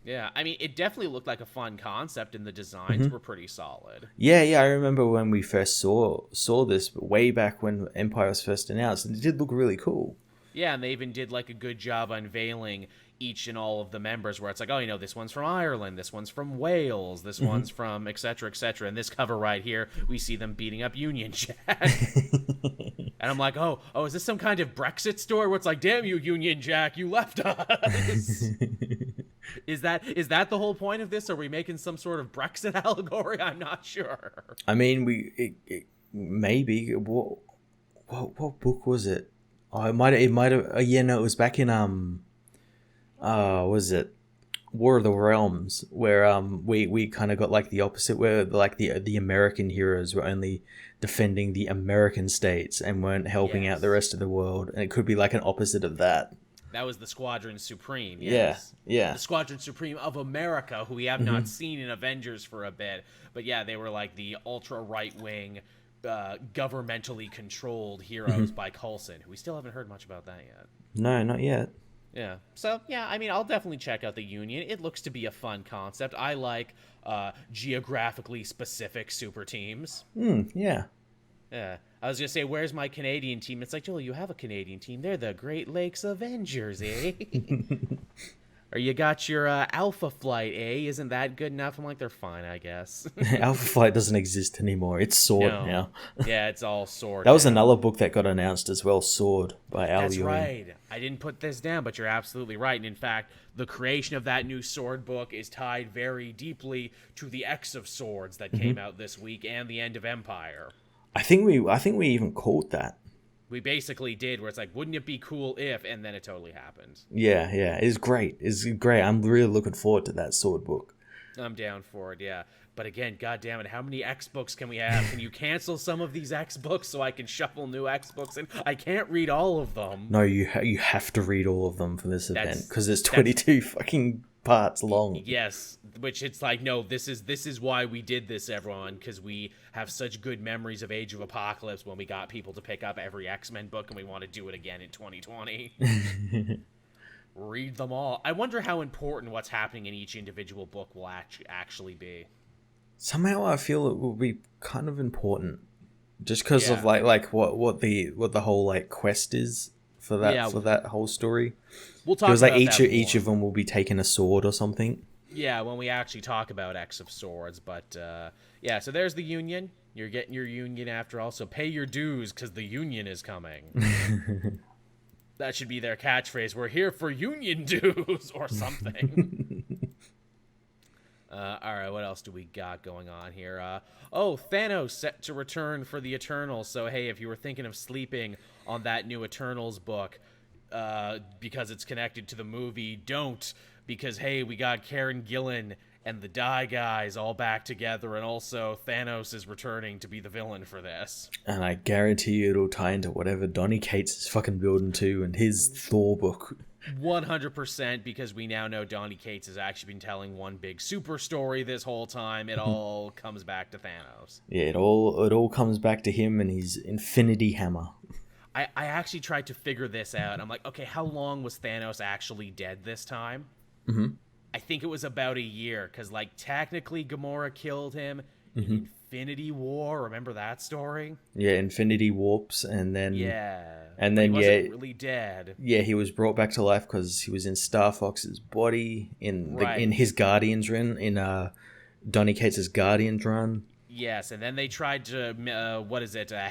Yeah, I mean, it definitely looked like a fun concept, and the designs were pretty solid. Yeah, I remember when we first saw this way back when Empire was first announced, and it did look really cool. Yeah, and they even did a good job unveiling each and all of the members, where it's like, oh, this one's from Ireland, this one's from Wales, this one's from et cetera, and this cover right here, we see them beating up Union Jack. And I'm like, oh, is this some kind of Brexit story where it's like, damn you, Union Jack, you left us? Is that the whole point of this? Are we making some sort of Brexit allegory? I'm not sure. I mean, maybe. What book was it? Oh, it might have. Yeah, no, it was back in was it War of the Realms, where we kind of got the opposite, where the American heroes were only defending the American states and weren't helping out the rest of the world, and it could be an opposite of that. That was the Squadron Supreme, yes. Yeah. The Squadron Supreme of America, who we have not seen in Avengers for a bit. But yeah, they were the ultra right-wing, governmentally controlled heroes by Coulson, who we still haven't heard much about that yet. No, not yet. Yeah. So, yeah, I mean, I'll definitely check out the Union. It looks to be a fun concept. I like geographically specific super teams. Yeah. Yeah. I was going to say, where's my Canadian team? It's like, Joel, you have a Canadian team. They're the Great Lakes Avengers, eh? Or you got your Alpha Flight, eh? Isn't that good enough? I'm like, they're fine, I guess. Alpha Flight doesn't exist anymore. It's Sword now. Yeah, it's all Sword. That was another book that got announced as well, Sword by Al That's Ewing. right. I didn't put this down, but you're absolutely right. And in fact, the creation of that new Sword book is tied very deeply to the X of Swords that came out this week and the end of Empire. I think we even called that. We basically did, where it's like, wouldn't it be cool if, and then it totally happened. Yeah, it's great. It's great. I'm really looking forward to that Sword book. I'm down for it, yeah. But again, goddammit, how many X books can we have? Can you cancel some of these X books so I can shuffle new X books in? I can't read all of them. No, you have to read all of them for this event, because it's 22 fucking parts long. Yes, which it's like, no, this is why we did this, everyone, because we have such good memories of Age of Apocalypse when we got people to pick up every X-Men book, and we want to do it again in 2020. Read them all. I wonder how important what's happening in each individual book will actually be. Somehow I feel it will be kind of important, just because of like what the whole quest is for that whole story. We'll talk about each of them will be taking a sword or something. Yeah, when we actually talk about X of Swords, but yeah. So there's the Union. You're getting your Union after all. So pay your dues, because the Union is coming. That should be their catchphrase. We're here for union dues or something. All right, what else do we got going on here? Thanos set to return for the Eternals. So, hey, if you were thinking of sleeping on that new Eternals book because it's connected to the movie, don't. Because, hey, we got Karen Gillan and the Die Guys all back together, and also Thanos is returning to be the villain for this. And I guarantee you it'll tie into whatever Donny Cates is fucking building to and his Thor book. 100%, because we now know Donny Cates has actually been telling one big super story this whole time. It all comes back to Thanos. Yeah, it all comes back to him and his Infinity Hammer. I actually tried to figure this out. I'm like, okay, how long was Thanos actually dead this time? Mm-hmm. I think it was about a year, because, like, technically Gamora killed him in Infinity War. Remember that story? Yeah, Infinity Warps, and then... Yeah. And then, he wasn't really dead. Yeah, he was brought back to life because he was in Star Fox's body, in his Guardians run, in Donny Cates' Guardians run. Yes, and then they tried to,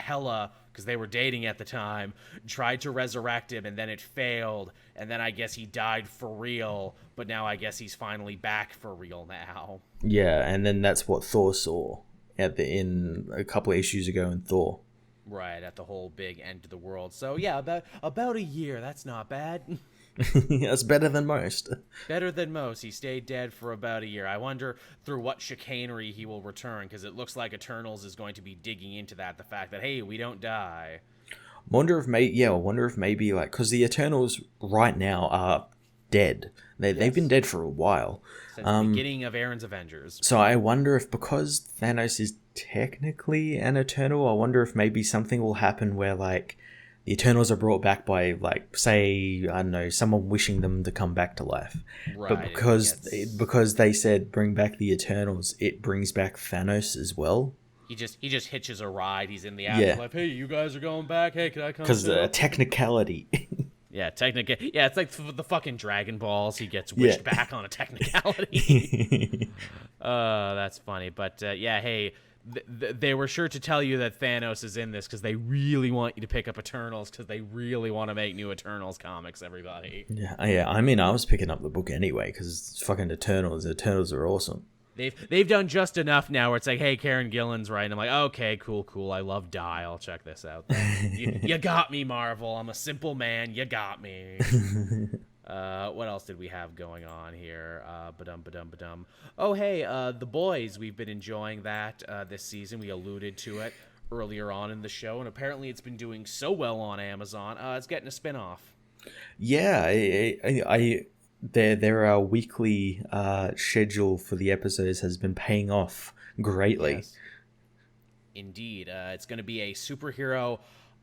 Hela, because they were dating at the time, tried to resurrect him, and then it failed, and then I guess he died for real, but now I guess he's finally back for real now. Yeah, and then that's what Thor saw in a couple of issues ago in Thor. Right, at the whole big end of the world. So yeah, about a year, that's not bad. That's better than most. Better than most. He stayed dead for about a year. I wonder through what chicanery he will return, because it looks like Eternals is going to be digging into that, the fact that, hey, we don't die. I wonder if maybe, like, because the Eternals right now are dead. They've been dead for a while. Since the beginning of Aaron's Avengers. So I wonder if, because Thanos is technically an Eternal, I wonder if maybe something will happen where, like, the Eternals are brought back by, like, say, I don't know, someone wishing them to come back to life. Right. But because they said bring back the Eternals, it brings back Thanos as well. He just hitches a ride. He's in the afterlife. Hey, you guys are going back. Hey, can I come? Because technicality. Yeah, Yeah, it's like the fucking Dragon Balls. He gets wished back on a technicality. That's funny. But yeah, hey, they were sure to tell you that Thanos is in this because they really want you to pick up Eternals, because they really want to make new Eternals comics, everybody. Yeah. I mean, I was picking up the book anyway because it's fucking Eternals. Eternals are awesome. They've done just enough now where it's like, hey, Karen Gillan's right. And I'm like, okay, cool. I love Die. I'll check this out. You got me, Marvel. I'm a simple man. You got me. What else did we have going on here? Ba-dum. Oh, hey, The Boys. We've been enjoying that this season. We alluded to it earlier on in the show, and apparently it's been doing so well on Amazon. It's getting a spin-off. Yeah, their weekly schedule for the episodes has been paying off greatly. Yes. Indeed. It's going to be a superhero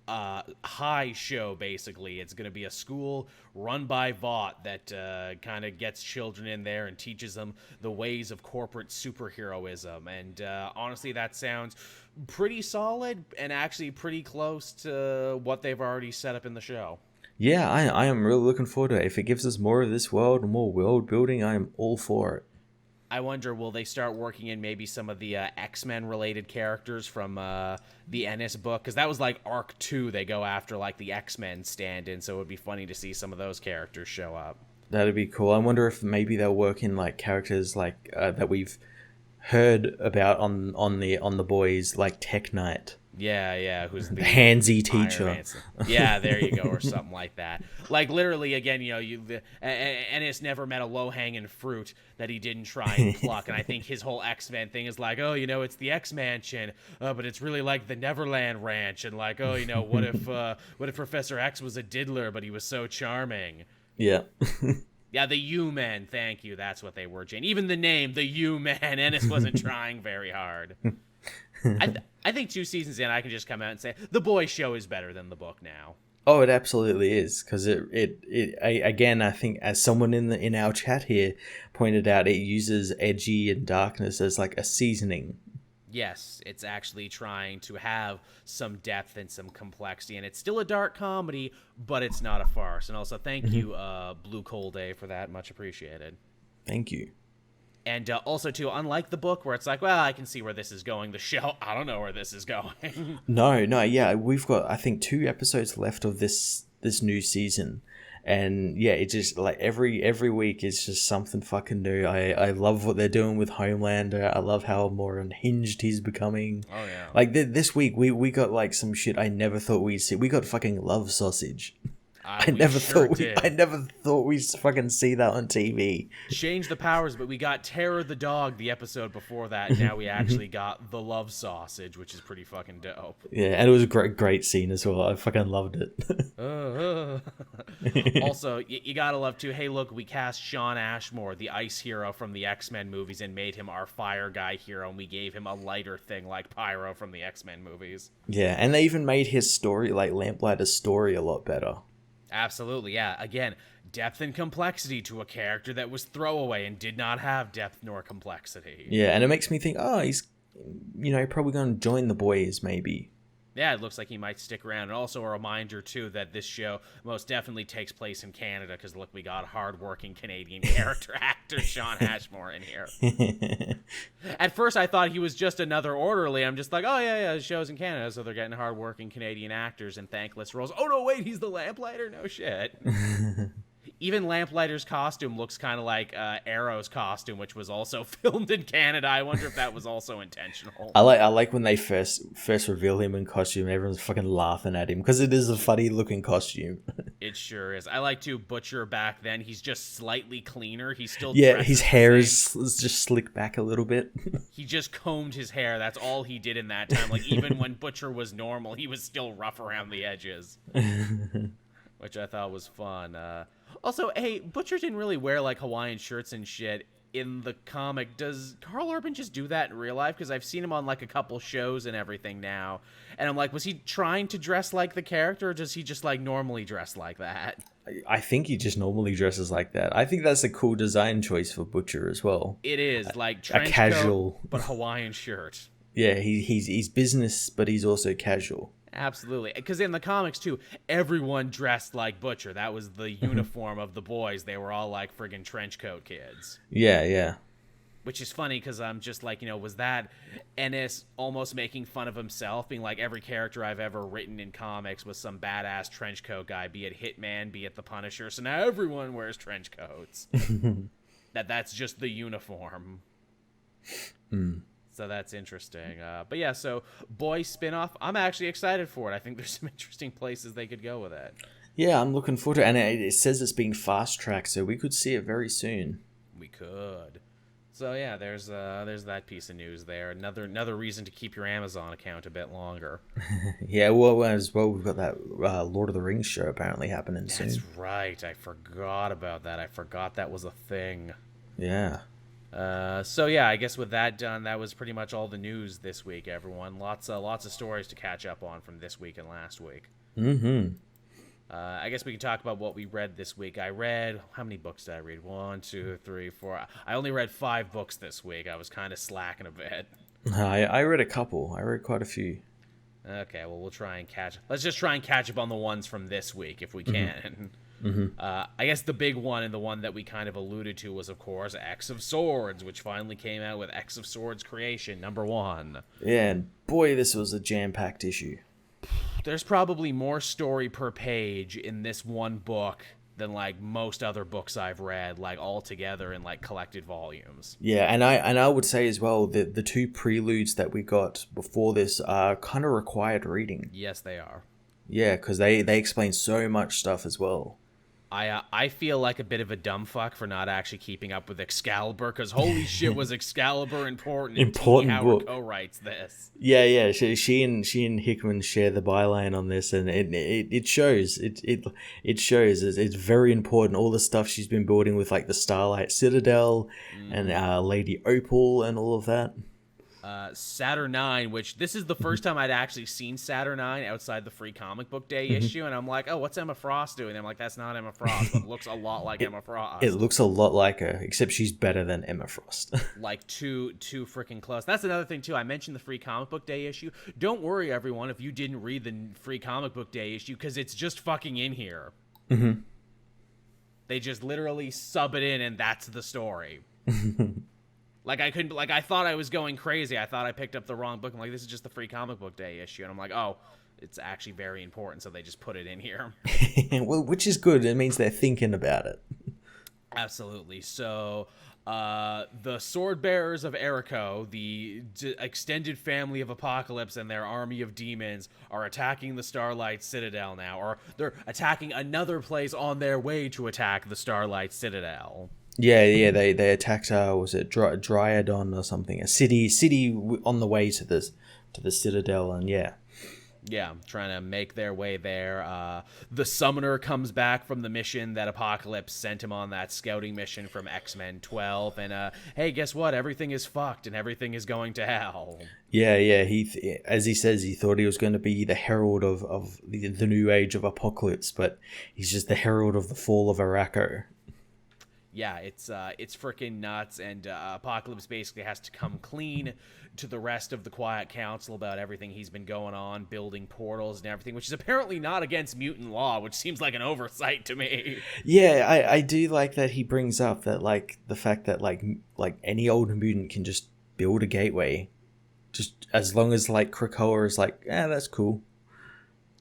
high show, basically. It's going to be a school run by Vought that kind of gets children in there and teaches them the ways of corporate superheroism. And honestly, that sounds pretty solid and actually pretty close to what they've already set up in the show. Yeah, I am really looking forward to it. If it gives us more of this world and more world building, I am all for it. I wonder, will they start working in maybe some of the X-Men related characters from the Ennis book? Because that was like Arc 2. They go after like the X-Men stand-in, so it would be funny to see some of those characters show up. That'd be cool. I wonder if maybe they'll work in like characters like that we've heard about on the Boys, like Tech Knight. Yeah, who's the handsy teacher. Yeah, there you go, or something like that. Like literally, again, Ennis never met a low-hanging fruit that he didn't try and pluck, and I think his whole X-Men thing is like, it's the X-Mansion, but it's really like the Neverland Ranch, and like, what if Professor X was a diddler, but he was so charming? Yeah. Yeah, the U-Men, thank you, that's what they were, Jane. Even the name, the U-Men, Ennis wasn't trying very hard. I think 2 seasons in, I can just come out and say the Boys show is better than the book now. Oh, it absolutely is, because again, I think as someone in our chat here pointed out, it uses edgy and darkness as like a seasoning. Yes, it's actually trying to have some depth and some complexity, and it's still a dark comedy, but it's not a farce. And also, thank you, Blue Cold Day, for that. Much appreciated. Thank you. And also, too, unlike the book where it's like, well, I can see where this is going, the show, I don't know where this is going. No, yeah, we've got, I think, 2 episodes left of this this new season. And yeah, it just like every week it's just something fucking new. I love what they're doing with Homelander. I love how more unhinged he's becoming. Oh yeah. Like this week we got like some shit I never thought we'd see. We got fucking love sausage. I never thought we'd fucking see that on TV. Change the powers, but we got Terror the dog the episode before that. And now we actually got the love sausage, which is pretty fucking dope. Yeah, and it was a great scene as well. I fucking loved it. Also, you gotta love too. Hey, look, we cast Shawn Ashmore, the ice hero from the X-Men movies, and made him our fire guy hero, and we gave him a lighter thing like Pyro from the X-Men movies. Yeah, and they even made his story, like Lamplighter's story, a lot better. Absolutely, yeah. Again, depth and complexity to a character that was throwaway and did not have depth nor complexity. Yeah, and it makes me think, oh, he's, probably going to join the boys, maybe. Yeah, it looks like he might stick around. And also a reminder, too, that this show most definitely takes place in Canada, because, look, we got hardworking Canadian character actor Shawn Ashmore in here. At first, I thought he was just another orderly. I'm just like, oh, yeah, the show's in Canada, so they're getting hardworking Canadian actors in thankless roles. Oh, no, wait, he's the Lamplighter? No shit. Even Lamplighter's costume looks kind of like Arrow's costume, which was also filmed in Canada. I wonder if that was also intentional. I like when they first reveal him in costume. Everyone's fucking laughing at him because it is a funny looking costume. It sure is. I like to Butcher back then. He's just slightly cleaner. He's still his hair is just slicked back a little bit. He just combed his hair. That's all he did in that time. Like even when Butcher was normal, he was still rough around the edges, which I thought was fun. Also, hey, Butcher didn't really wear, like, Hawaiian shirts and shit in the comic. Does Karl Urban just do that in real life? Because I've seen him on, like, a couple shows and everything now. And I'm like, was he trying to dress like the character, or does he just, like, normally dress like that? I think he just normally dresses like that. I think that's a cool design choice for Butcher as well. It is, like, trench casual coat, but Hawaiian shirt. Yeah, he's business, but he's also casual. Absolutely. Because in the comics, too, everyone dressed like Butcher. That was the uniform of the boys. They were all like friggin' trench coat kids. Yeah. Which is funny because I'm just like, was that Ennis almost making fun of himself, being like, every character I've ever written in comics was some badass trench coat guy, be it Hitman, be it the Punisher. So now everyone wears trench coats. That's just the uniform. So that's interesting. But yeah, so Boy spinoff, I'm actually excited for it. I think there's some interesting places they could go with it. Yeah, I'm looking forward to it. And it says it's being fast-tracked, so we could see it very soon. We could. So yeah, there's that piece of news there. Another reason to keep your Amazon account a bit longer. Yeah, well, as well, we've got that Lord of the Rings show apparently happening soon. That's right. I forgot about that. I forgot that was a thing. Yeah. So yeah, I guess with that done, that was pretty much all the news this week, everyone. Lots of stories to catch up on from this week and last week. Mm-hmm. I guess we can talk about what we read this week. I read, how many books did I read? 1, 2, 3, 4. I only read 5 books this week. I was kind of slacking a bit. I read a couple. I read quite a few. Okay, well, let's just try and catch up on the ones from this week if we can. Mm-hmm. I guess the big one and the one that we kind of alluded to was, of course, X of Swords, which finally came out with X of Swords Creation, #1. Yeah, and boy, this was a jam-packed issue. There's probably more story per page in this one book than like most other books I've read, like all together in like collected volumes. Yeah, and I would say as well that the 2 preludes that we got before this are kind of required reading. Yes, they are. Yeah, because they explain so much stuff as well. I feel like a bit of a dumb fuck for not actually keeping up with Excalibur, because holy shit was Excalibur important. Important Howard co-writes this. Yeah. She and Hickman share the byline on this, and it shows. It shows. It's very important. All the stuff she's been building with like the Starlight Citadel and Lady Opal and all of that. Saturnine, which this is the first time I'd actually seen Saturnine outside the Free Comic Book Day issue, and I'm like, oh, what's Emma Frost doing? And I'm like, that's not Emma Frost, but looks a lot like Emma Frost. It looks a lot like her, except she's better than Emma Frost. Like too freaking close. That's another thing too. I mentioned the Free Comic Book Day issue. Don't worry, everyone, if you didn't read the Free Comic Book Day issue, because it's just fucking in here. Mm-hmm. They just literally sub it in, and that's the story. I thought I was going crazy. I thought I picked up the wrong book. I'm like, this is just the Free Comic Book Day issue. And I'm like, oh, it's actually very important, so they just put it in here. Well, which is good. It means they're thinking about it. Absolutely. So the Sword Bearers of Erico, the extended family of Apocalypse and their army of demons, are attacking the Starlight Citadel now, or they're attacking another place on their way to attack the Starlight Citadel. Yeah, they attacked, was it Dryadon or something? A city on the way to the Citadel, and yeah. Yeah, trying to make their way there. The Summoner comes back from the mission that Apocalypse sent him on, that scouting mission from X-Men 12. And, hey, guess what? Everything is fucked and everything is going to hell. Yeah. As he says, he thought he was going to be the herald of the new age of Apocalypse, but he's just the herald of the fall of Araco. Yeah, it's freaking nuts, and Apocalypse basically has to come clean to the rest of the Quiet Council about everything he's been going on, building portals and everything, which is apparently not against mutant law, which seems like an oversight to me. Yeah, I do like that he brings up that, like, the fact that like any old mutant can just build a gateway, just as long as like Krakoa is like, that's cool.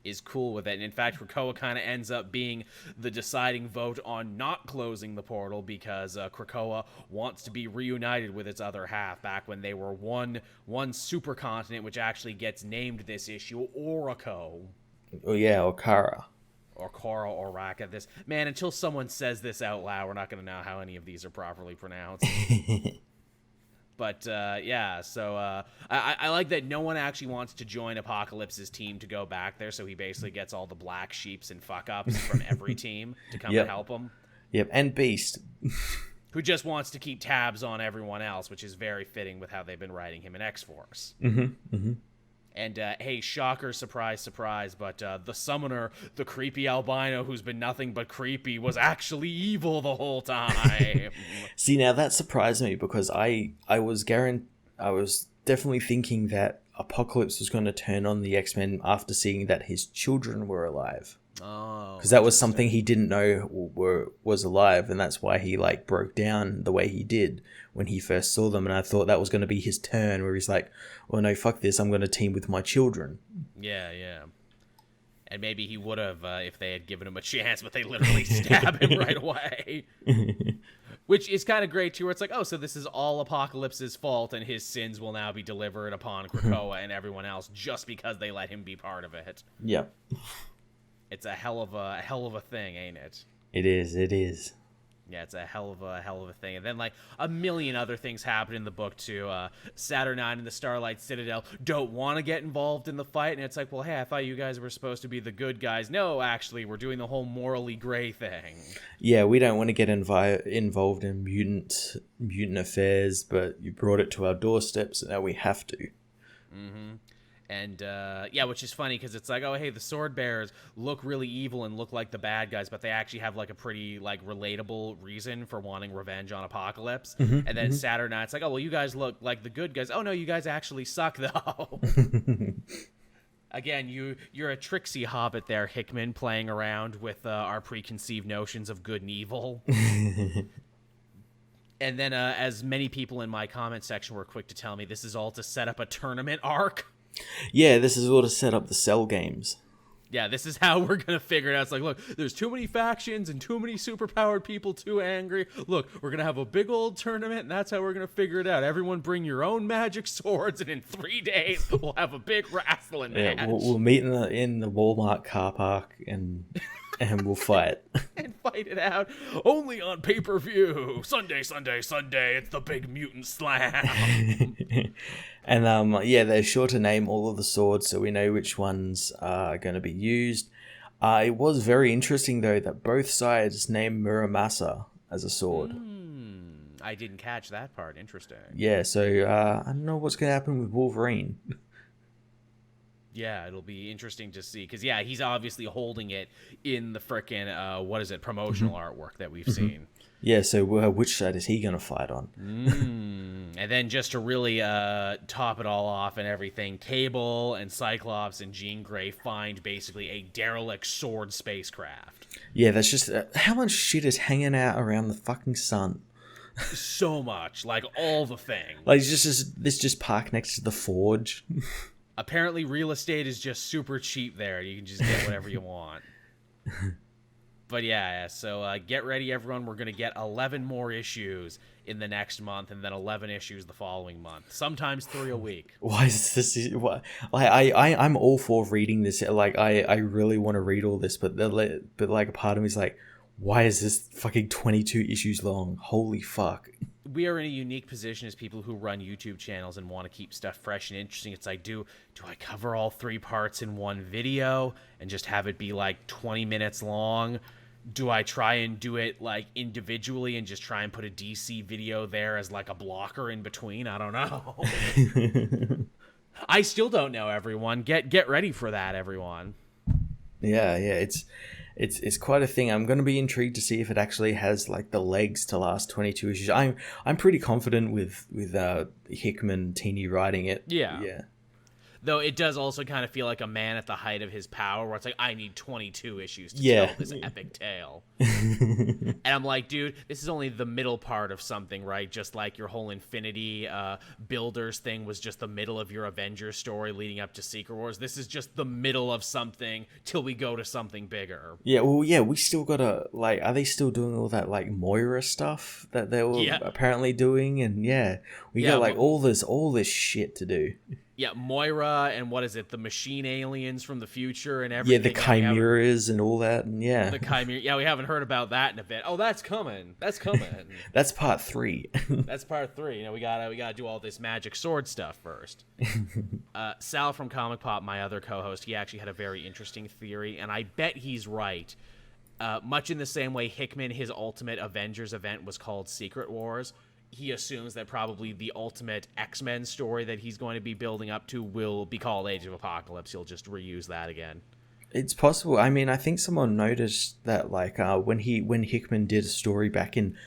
Is cool with it. And in fact, Krakoa kind of ends up being the deciding vote on not closing the portal, because Krakoa wants to be reunited with its other half back when they were one supercontinent, which actually gets named this issue Oraco. Oh yeah, or Kara. Or Kara or Raka. This man, until someone says this out loud, we're not going to know how any of these are properly pronounced. But, yeah, so I like that no one actually wants to join Apocalypse's team to go back there, so he basically gets all the black sheeps and fuck-ups from every team to come and help him. Yep, and Beast. Who just wants to keep tabs on everyone else, which is very fitting with how they've been writing him in X-Force. And, hey, shocker, surprise, surprise, but the Summoner, the creepy albino who's been nothing but creepy, was actually evil the whole time. See, now that surprised me, because I was definitely thinking that Apocalypse was going to turn on the X-Men after seeing that his children were alive. Oh. Because that was something he didn't know was alive, and that's why he, like, broke down the way he did when he first saw them, and I thought that was going to be his turn, where he's like, well, no, fuck this, I'm going to team with my children. Yeah. And maybe he would have if they had given him a chance, but they literally stab him right away. Which is kind of great, too, where it's like, oh, so this is all Apocalypse's fault, and his sins will now be delivered upon Krakoa and everyone else just because they let him be part of it. Yeah. It's a hell of a thing, ain't it? It is. Yeah, it's a hell of a thing. And then, like, a million other things happen in the book, too. Saturnine and the Starlight Citadel don't want to get involved in the fight, and it's like, well, hey, I thought you guys were supposed to be the good guys. No, actually, we're doing the whole morally gray thing. Yeah, we don't want to get involved in mutant affairs, but you brought it to our doorstep, so now we have to. Mm-hmm. And, yeah, which is funny because it's like, oh, hey, the Sword Bearers look really evil and look like the bad guys, but they actually have, like, a pretty, like, relatable reason for wanting revenge on Apocalypse. And then Saturnite's like, oh, well, you guys look like the good guys. Oh, no, you guys actually suck, though. Again, you're a tricksy hobbit there, Hickman, playing around with our preconceived notions of good and evil. And then, as many people in my comment section were quick to tell me, this is all to set up a tournament arc. Yeah, this is all to set up the Cell games. Yeah, this is how we're going to figure it out. It's like, look, there's too many factions and too many superpowered people too angry. Look, we're going to have a big old tournament, and that's how we're going to figure it out. Everyone bring your own magic swords, and in 3 days, we'll have a big wrestling match. We'll meet in the Walmart car park, and we'll fight. And fight it out. Only on pay-per-view. Sunday, it's the big mutant slam. And they're sure to name all of the swords so we know which ones are going to be used. It was very interesting, though, that both sides named Muramasa as a sword. I didn't catch that part. Interesting. Yeah, so I don't know what's going to happen with Wolverine. Yeah, it'll be interesting to see. Because, yeah, he's obviously holding it in the frickin', promotional artwork that we've seen. Yeah, so which side is he going to fight on? And then just to really top it all off and everything, Cable and Cyclops and Jean Grey find basically a derelict sword spacecraft. Yeah, that's just... how much shit is hanging out around the fucking sun? So much. Like, all the things. Like, this just parked next to the Forge. Apparently, real estate is just super cheap there. You can just get whatever you want. But yeah, so get ready, everyone. We're going to get 11 more issues in the next month, and then 11 issues the following month. Sometimes 3 a week. Why is this? I'm all for reading this. Like, I really want to read all this, but like a part of me is like, why is this fucking 22 issues long? Holy fuck. We are in a unique position as people who run YouTube channels and want to keep stuff fresh and interesting. It's like, do I cover all 3 parts in one video and just have it be like 20 minutes long? Do I try and do it like individually and just try and put a DC video there as like a blocker in between? I don't know. I still don't know, everyone. Get ready for that, everyone. Yeah, it's quite a thing. I'm going to be intrigued to see if it actually has like the legs to last 22 issues. I'm pretty confident with Hickman Teeny writing it. Yeah. Though it does also kind of feel like a man at the height of his power, where it's like, I need 22 issues to tell this epic tale. And I'm like, dude, this is only the middle part of something, right? Just like your whole Infinity Builders thing was just the middle of your Avengers story leading up to Secret Wars. This is just the middle of something till we go to something bigger. Yeah, well, yeah, we still gotta, like, are they still doing all that, like, Moira stuff that they were apparently doing? And we got, like, all this shit to do. Yeah, Moira and what is it? The machine aliens from the future and everything. Yeah, the chimeras and all that, and the chimera. Yeah, we haven't heard about that in a bit. Oh, that's coming. That's part 3. That's part 3. You know, we gotta do all this magic sword stuff first. Sal from Comic Pop, my other co-host, he actually had a very interesting theory, and I bet he's right. Much in the same way Hickman, his ultimate Avengers event was called Secret Wars. He assumes that probably the ultimate X-Men story that he's going to be building up to will be called Age of Apocalypse. He'll just reuse that again. It's possible. I mean, I think someone noticed that, like, when Hickman did a story way back in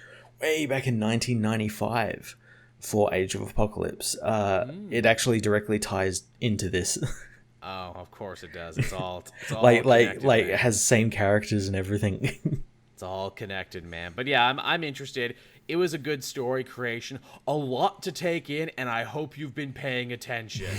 1995 for Age of Apocalypse, it actually directly ties into this. Oh, of course it does. It's all like it has the same characters and everything. It's all connected, man. But yeah, I'm interested. It was a good story creation, a lot to take in, and I hope you've been paying attention.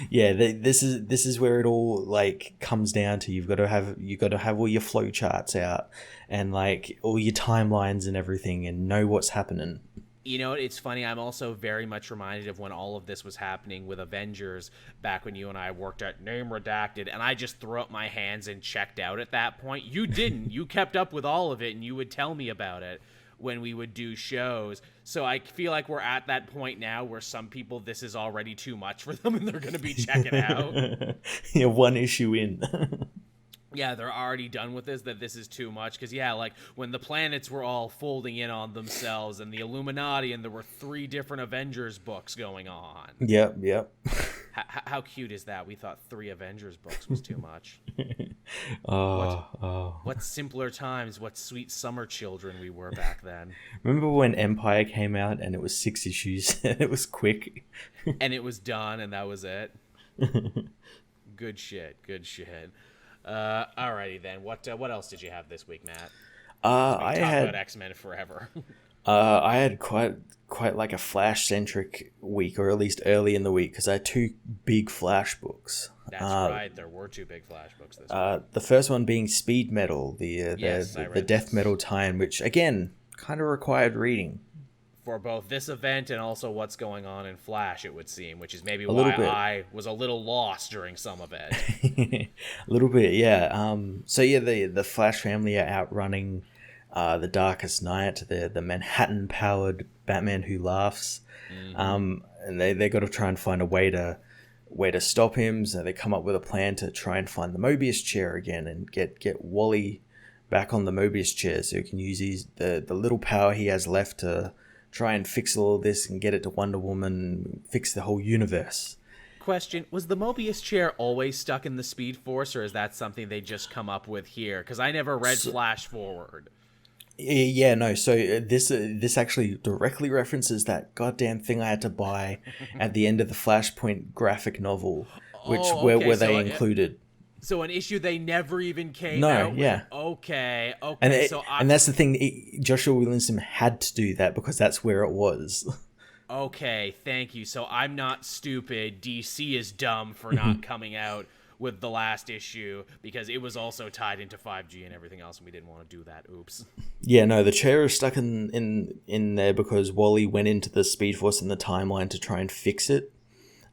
Yeah, this is where it all like comes down to. You've got to have all your flow charts out and like all your timelines and everything, and know what's happening. You know, it's funny. I'm also very much reminded of when all of this was happening with Avengers back when you and I worked at Name Redacted, and I just threw up my hands and checked out at that point. You didn't. You kept up with all of it, and you would tell me about it when we would do shows. So I feel like we're at that point now where some people, this is already too much for them, and they're going to be checking out. Yeah, one issue in. Yeah, they're already done with this is too much. Because, yeah, like, when the planets were all folding in on themselves and the Illuminati, and there were 3 different Avengers books going on. Yep. How cute is that? We thought 3 Avengers books was too much. What simpler times, what sweet summer children we were back then. Remember when Empire came out and it was 6 issues and it was quick? And it was done and that was it? Good shit. Alrighty then. What else did you have this week, Matt? I had about X-Men forever. I had quite like a Flash centric week, or at least early in the week, because I had 2 big Flash books. That's right. There were 2 big Flash books this week. The first one being Speed Metal, the death metal tie-in, which again kind of required reading. For both this event and also what's going on in Flash, it would seem, which is maybe why I was a little lost during some of it. A little bit, yeah. So yeah, the Flash family are outrunning the Darkest Knight, the Manhattan-powered Batman who laughs, and they got to try and find a way to stop him. So they come up with a plan to try and find the Mobius chair again and get Wally back on the Mobius chair, so he can use the little power he has left to try and fix all of this and get it to Wonder Woman, fix the whole universe. Question, was the Mobius chair always stuck in the Speed Force, or is that something they just come up with here? Because I never read Flash Forward. Yeah, no, so this actually directly references that goddamn thing I had to buy at the end of the Flashpoint graphic novel, where they included... So an issue they never even came out with? Yeah. Okay. And that's the thing, Joshua Williamson had to do that because that's where it was. okay, thank you. So I'm not stupid. DC is dumb for not coming out with the last issue because it was also tied into 5G and everything else, and we didn't want to do that. Oops. Yeah, no, the chair is stuck in there because Wally went into the Speed Force in the timeline to try and fix it.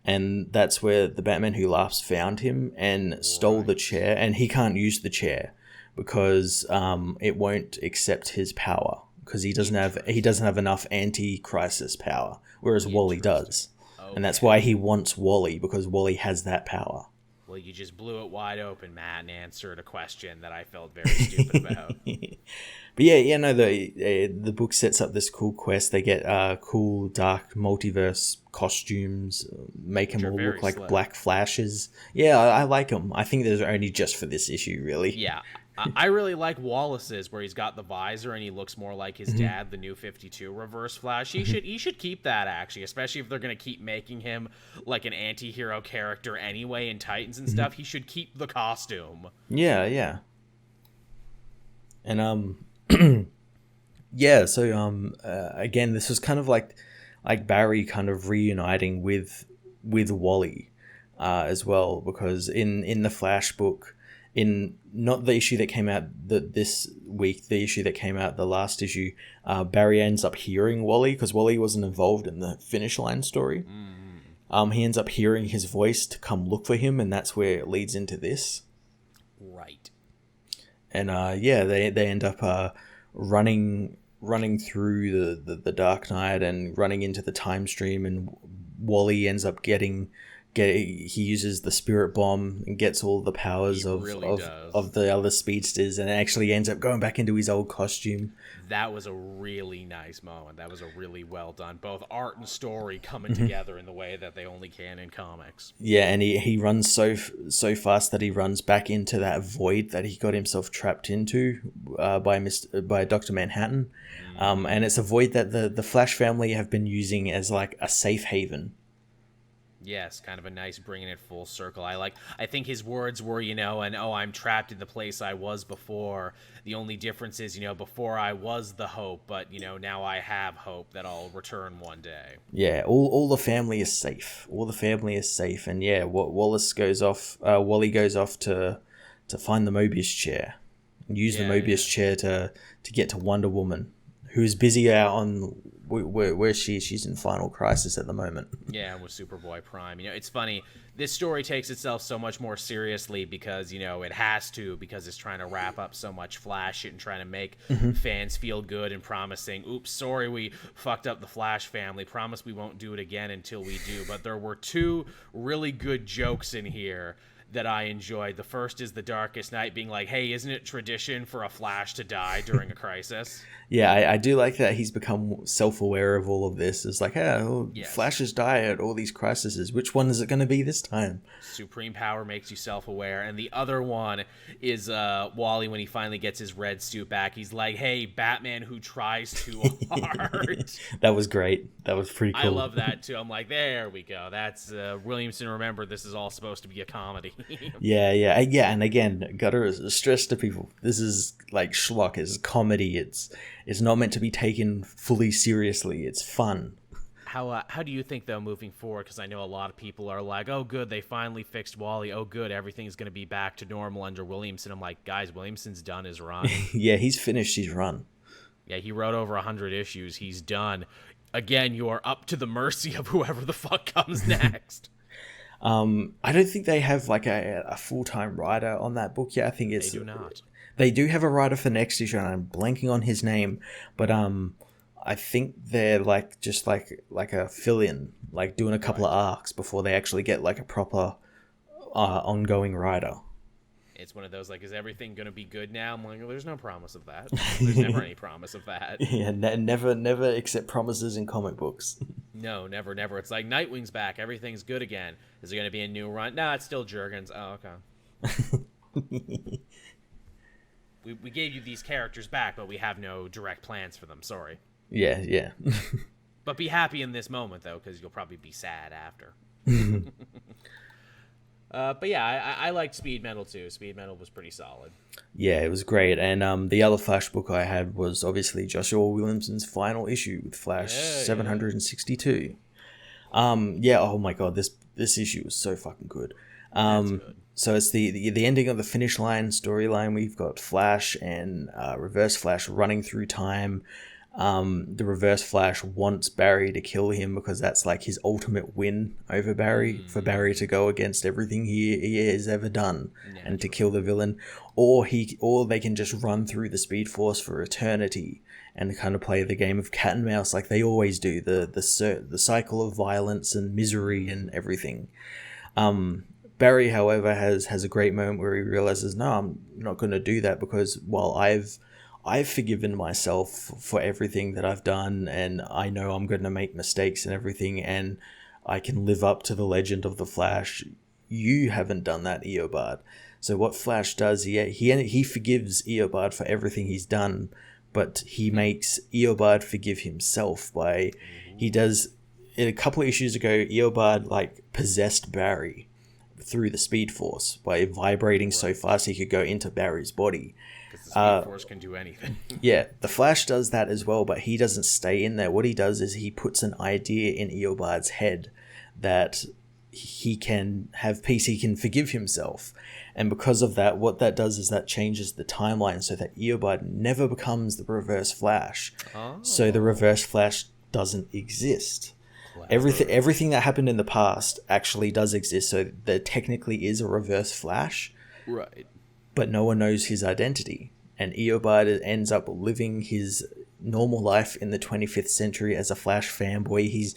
And that's where the Batman Who Laughs found him and stole the chair, and he can't use the chair because it won't accept his power because he doesn't have enough anti-crisis power, whereas Wally does. Okay. And that's why he wants Wally, because Wally has that power. Well, you just blew it wide open, Matt, and answered a question that I felt very stupid about. But the book sets up this cool quest. They get cool dark multiverse costumes, make them all look like black flashes. Yeah, I like them. I think they're only just for this issue, really. Yeah. I really like Wallace's, where he's got the visor and he looks more like his dad, the New 52 Reverse Flash. He should keep that, actually, especially if they're going to keep making him like an anti-hero character anyway in Titans and stuff. He should keep the costume. Yeah. And again, this was kind of like Barry kind of reuniting with Wally as well, because in the Flash book, in not the issue that came out this week, the issue that came out the last issue, Barry ends up hearing Wally because Wally wasn't involved in the Finish Line story. He ends up hearing his voice to come look for him, and that's where it leads into this. Right. And they end up running through the Dark Knight and running into the time stream, and Wally ends up he uses the spirit bomb and gets all the powers of the other speedsters, and actually ends up going back into his old costume. That was a really nice moment. That was a really well done, both art and story coming together in the way that they only can in comics. Yeah, and he runs so fast that he runs back into that void that he got himself trapped into by Dr. Manhattan. And it's a void that the Flash family have been using as like a safe haven. Yes, kind of a nice bringing it full circle. I think his words were, I'm trapped in the place I was before. The only difference is, before I was the hope, but, now I have hope that I'll return one day. Yeah, all the family is safe. All the family is safe. And yeah, Wally goes off to find the Mobius chair. And use the Mobius chair to get to Wonder Woman, who's busy out on where she's in Final Crisis at the moment. Yeah, with Superboy Prime. It's funny. This story takes itself so much more seriously because, it has to, because it's trying to wrap up so much Flash shit and trying to make fans feel good and promising, oops, sorry we fucked up the Flash family. Promise we won't do it again until we do. But there were two really good jokes in here that I enjoyed. The first is the Darkest Night being like, hey, isn't it tradition for a Flash to die during a crisis? Yeah, I do like that he's become self-aware of all of this. It's like, Flashes die at all these crises. Which one is it going to be this time? Supreme power makes you self-aware. And the other one is Wally, when he finally gets his red suit back, he's like, hey, Batman who tries too hard. That was great. That was pretty cool. I love that, too. I'm like, there we go. That's Williamson. Remember, this is all supposed to be a comedy. Yeah. And again, gotta stress to people, this is like schlock. It's comedy. It's not meant to be taken fully seriously. It's fun. How do you think, though, moving forward? Because I know a lot of people are like, oh, good, they finally fixed Wally. Oh, good, everything's going to be back to normal under Williamson. I'm like, guys, Williamson's done his run. Yeah, he's finished his run. Yeah, he wrote over 100 issues. He's done. Again, you are up to the mercy of whoever the fuck comes next. I don't think they have like a full-time writer on that book yet. I think it's... They do not. They do have a writer for next issue, and I'm blanking on his name, but I think they're like just like a fill-in, like doing a couple of arcs before they actually get like a proper ongoing writer. It's one of those like, is everything gonna be good now? I'm like, well, there's no promise of that. There's never any promise of that. Yeah, never accept promises in comic books. No, never. It's like Nightwing's back, everything's good again. Is there gonna be a new run? Nah, it's still Jurgens. Oh, okay. We gave you these characters back, but we have no direct plans for them. Sorry. Yeah. But be happy in this moment, though, because you'll probably be sad after. But yeah, I liked Speed Metal too. Speed Metal was pretty solid. Yeah, it was great. And the other Flash book I had was obviously Joshua Williamson's final issue with Flash 762. Yeah, oh my god, this issue was so fucking good. That's good. So it's the ending of the Finish Line storyline. We've got Flash and Reverse Flash running through time. The Reverse Flash wants Barry to kill him because that's like his ultimate win over Barry, for Barry to go against everything he has ever done and to kill the villain, or they can just run through the Speed Force for eternity and kind of play the game of cat and mouse like they always do, the cycle of violence and misery and everything. Barry, however, has a great moment where he realizes, no, I'm not going to do that, because while I've forgiven myself for everything that I've done, and I know I'm going to make mistakes and everything, and I can live up to the legend of the Flash. You haven't done that, Eobard. So what Flash does, he forgives Eobard for everything he's done, but he makes Eobard forgive himself by, he does, a couple of issues ago, Eobard like possessed Barry through the Speed Force by vibrating so fast he could go into Barry's body. Because the Speed Force can do anything. Yeah, the Flash does that as well, but he doesn't stay in there. What he does is he puts an idea in Eobard's head that he can have peace, he can forgive himself. And because of that, what that does is that changes the timeline so that Eobard never becomes the Reverse Flash. Oh. So the Reverse Flash doesn't exist. Everything that happened in the past actually does exist, so there technically is a Reverse Flash. Right. But no one knows his identity. And Eobard ends up living his normal life in the 25th century as a Flash fanboy. He's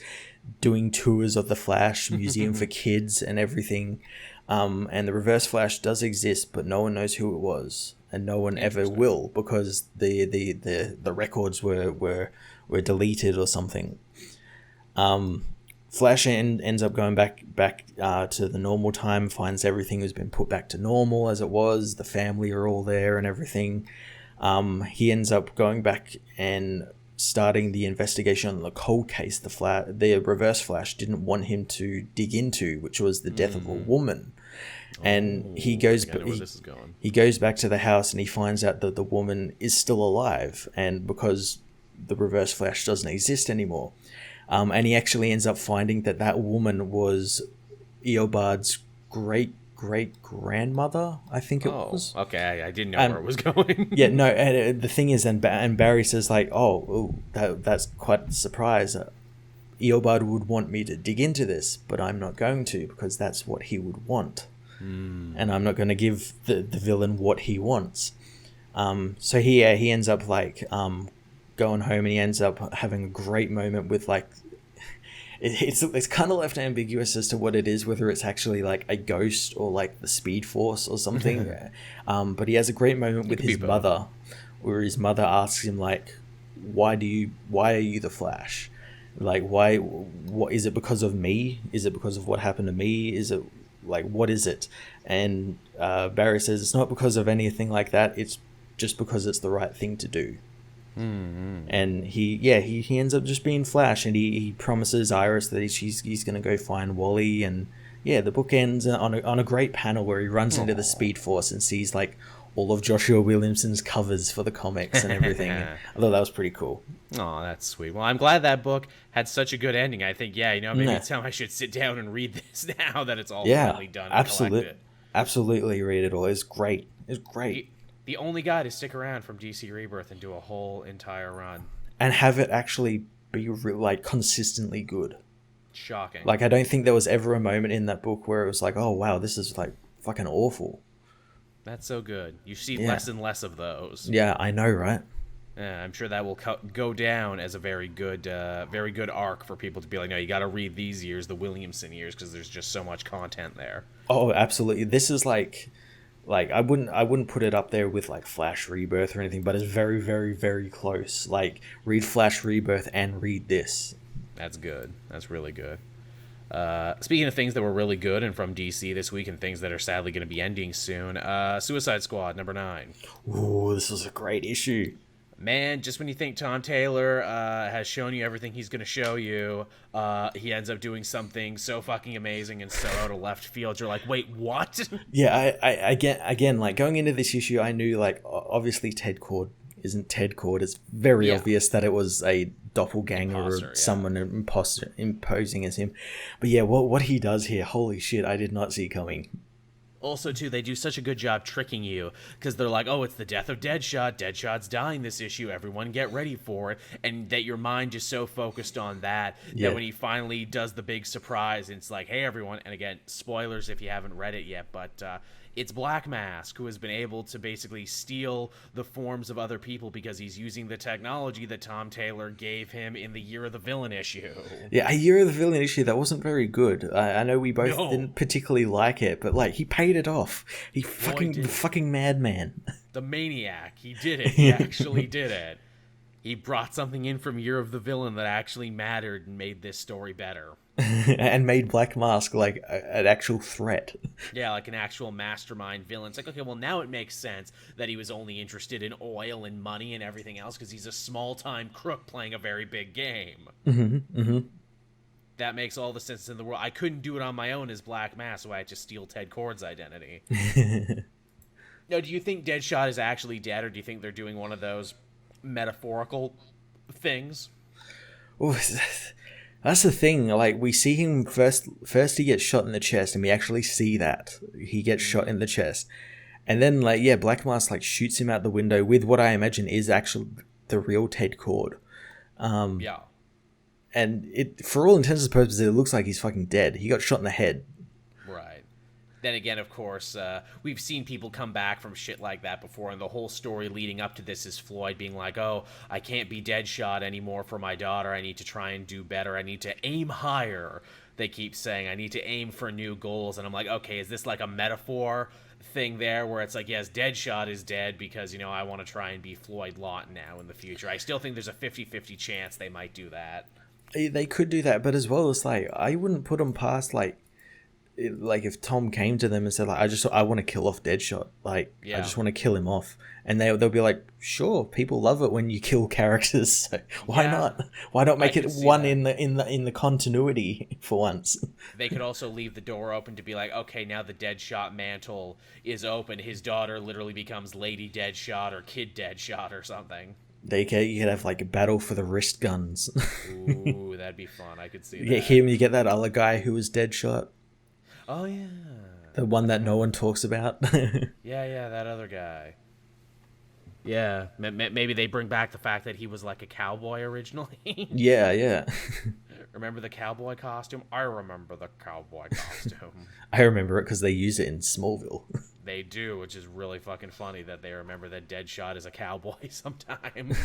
doing tours of the Flash Museum for Kids and everything. And the Reverse Flash does exist, but no one knows who it was. And no one ever will, because the records were deleted or something. Flash ends up going back to the normal time, finds everything has been put back to normal as it was. The family are all there and everything. He ends up going back and starting the investigation on the cold case the Reverse Flash didn't want him to dig into, which was the death of a woman. And he goes back to the house and he finds out that the woman is still alive, and because the Reverse Flash doesn't exist anymore. And he actually ends up finding that woman was Eobard's great-great-grandmother, I think it was. Okay, I didn't know where it was going. Yeah, no, and the thing is, and Barry says, like, that's quite a surprise. Eobard would want me to dig into this, but I'm not going to, because that's what he would want. And I'm not going to give the villain what he wants. So he ends up, like... going home, and he ends up having a great moment with, like, it's kind of left ambiguous as to what it is, whether it's actually like a ghost or like the Speed Force or something. But he has a great moment with his mother, where his mother asks him, like, why are you the Flash? Like, what is it, because of me? Is it because of what happened to me? Is it like, what is it? And Barry says it's not because of anything like that, it's just because it's the right thing to do. And he ends up just being Flash, and he promises Iris that he's going to go find Wally, and the book ends on a great panel where he runs into the Speed Force and sees, like, all of Joshua Williamson's covers for the comics and everything. I thought that was pretty cool. Oh, that's sweet. Well, I'm glad that book had such a good ending. I think, maybe it's time I should sit down and read this now that it's all finally done. Absolutely read it all. It's great. It's great. The only guy to stick around from DC Rebirth and do a whole entire run. And have it actually be, like, consistently good. Shocking. Like, I don't think there was ever a moment in that book where it was like, oh, wow, this is, like, fucking awful. That's so good. You see less and less of those. Yeah, I know, right? Yeah, I'm sure that will go down as a very good arc for people to be like, no, you got to read these years, the Williamson years, because there's just so much content there. Oh, absolutely. This is like I wouldn't put it up there with, like, Flash Rebirth or anything, but it's very, very, very close. Like, read Flash Rebirth and read this. That's good. That's really good. Speaking of things that were really good and from DC this week, and things that are sadly going to be ending soon, Suicide Squad #9. Ooh, this was a great issue. Man, just when you think Tom Taylor has shown you everything he's going to show you, he ends up doing something so fucking amazing and so out of left field. You're like, wait, what? Yeah, I again, like, going into this issue, I knew, like, obviously Ted Kord isn't Ted Kord. It's very obvious that it was a doppelganger or someone imposing as him. But yeah, what he does here, holy shit, I did not see coming. Also, too, they do such a good job tricking you, because they're like, oh, it's the death of Deadshot. Deadshot's dying this issue. Everyone get ready for it. And that your mind is so focused on that, that when he finally does the big surprise, it's like, hey, everyone. And again, spoilers if you haven't read it yet, but it's Black Mask, who has been able to basically steal the forms of other people because he's using the technology that Tom Taylor gave him in the Year of the Villain issue. Yeah, a Year of the Villain issue that wasn't very good. I know we both didn't particularly like it, but, like, he paid it off. The fucking madman. The maniac. He did it. He actually did it. He brought something in from Year of the Villain that actually mattered and made this story better. And made Black Mask, like, an actual threat. Yeah, like an actual mastermind villain. It's like, okay, well, now it makes sense that he was only interested in oil and money and everything else because he's a small-time crook playing a very big game. That makes all the sense in the world. I couldn't do it on my own as Black Mask, so I had to steal Ted Kord's identity. Now, do you think Deadshot is actually dead, or do you think they're doing one of those metaphorical things? Ooh, that's the thing. Like, we see him first he gets shot in the chest, and we actually see that he gets shot in the chest, and then, like, yeah, Black Mask, like, shoots him out the window with what I imagine is actually the real Ted Kord. Yeah, and it, for all intents and purposes, it looks like he's fucking dead. He got shot in the head. Right. Then again, of course, we've seen people come back from shit like that before, and the whole story leading up to this is Floyd being like, oh, I can't be Deadshot anymore for my daughter. I need to try and do better. I need to aim higher. They keep saying, I need to aim for new goals. And I'm like, okay, is this like a metaphor thing there where it's like, yes, Deadshot is dead because, you know, I want to try and be Floyd Lawton now in the future. I still think there's a 50-50 chance they might do that. They could do that, but as well as, like, I wouldn't put them past, like if Tom came to them and said, like, I want to kill off Deadshot, like, I just want to kill him off, and they'll be like, sure, people love it when you kill characters, so why not make it one in the continuity for once. They could also leave the door open to be like, okay, now the Deadshot mantle is open, his daughter literally becomes Lady Deadshot or Kid Deadshot or something. You could have, like, a battle for the wrist guns. Ooh, that'd be fun. I could see that. You get him, you get that other guy who was Deadshot. Oh, yeah. The one that no one talks about. Yeah, that other guy. Yeah, maybe they bring back the fact that he was, like, a cowboy originally. Yeah. Remember the cowboy costume? I remember the cowboy costume. I remember it because they use it in Smallville. They do, which is really fucking funny that they remember that Deadshot is a cowboy sometimes.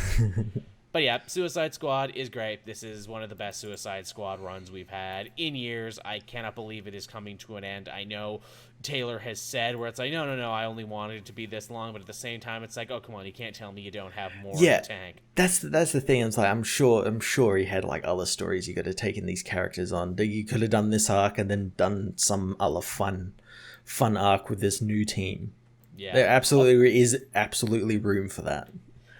But yeah, Suicide Squad is great. This is one of the best Suicide Squad runs we've had in years. I cannot believe it is coming to an end. I know Taylor has said where it's like, no, I only wanted it to be this long, but at the same time, it's like, oh, come on, you can't tell me you don't have more in the tank. That's the thing. It's like, I'm sure he had, like, other stories you could have taken these characters on. You could have done this arc and then done some other fun arc with this new team. Yeah, there absolutely is room for that.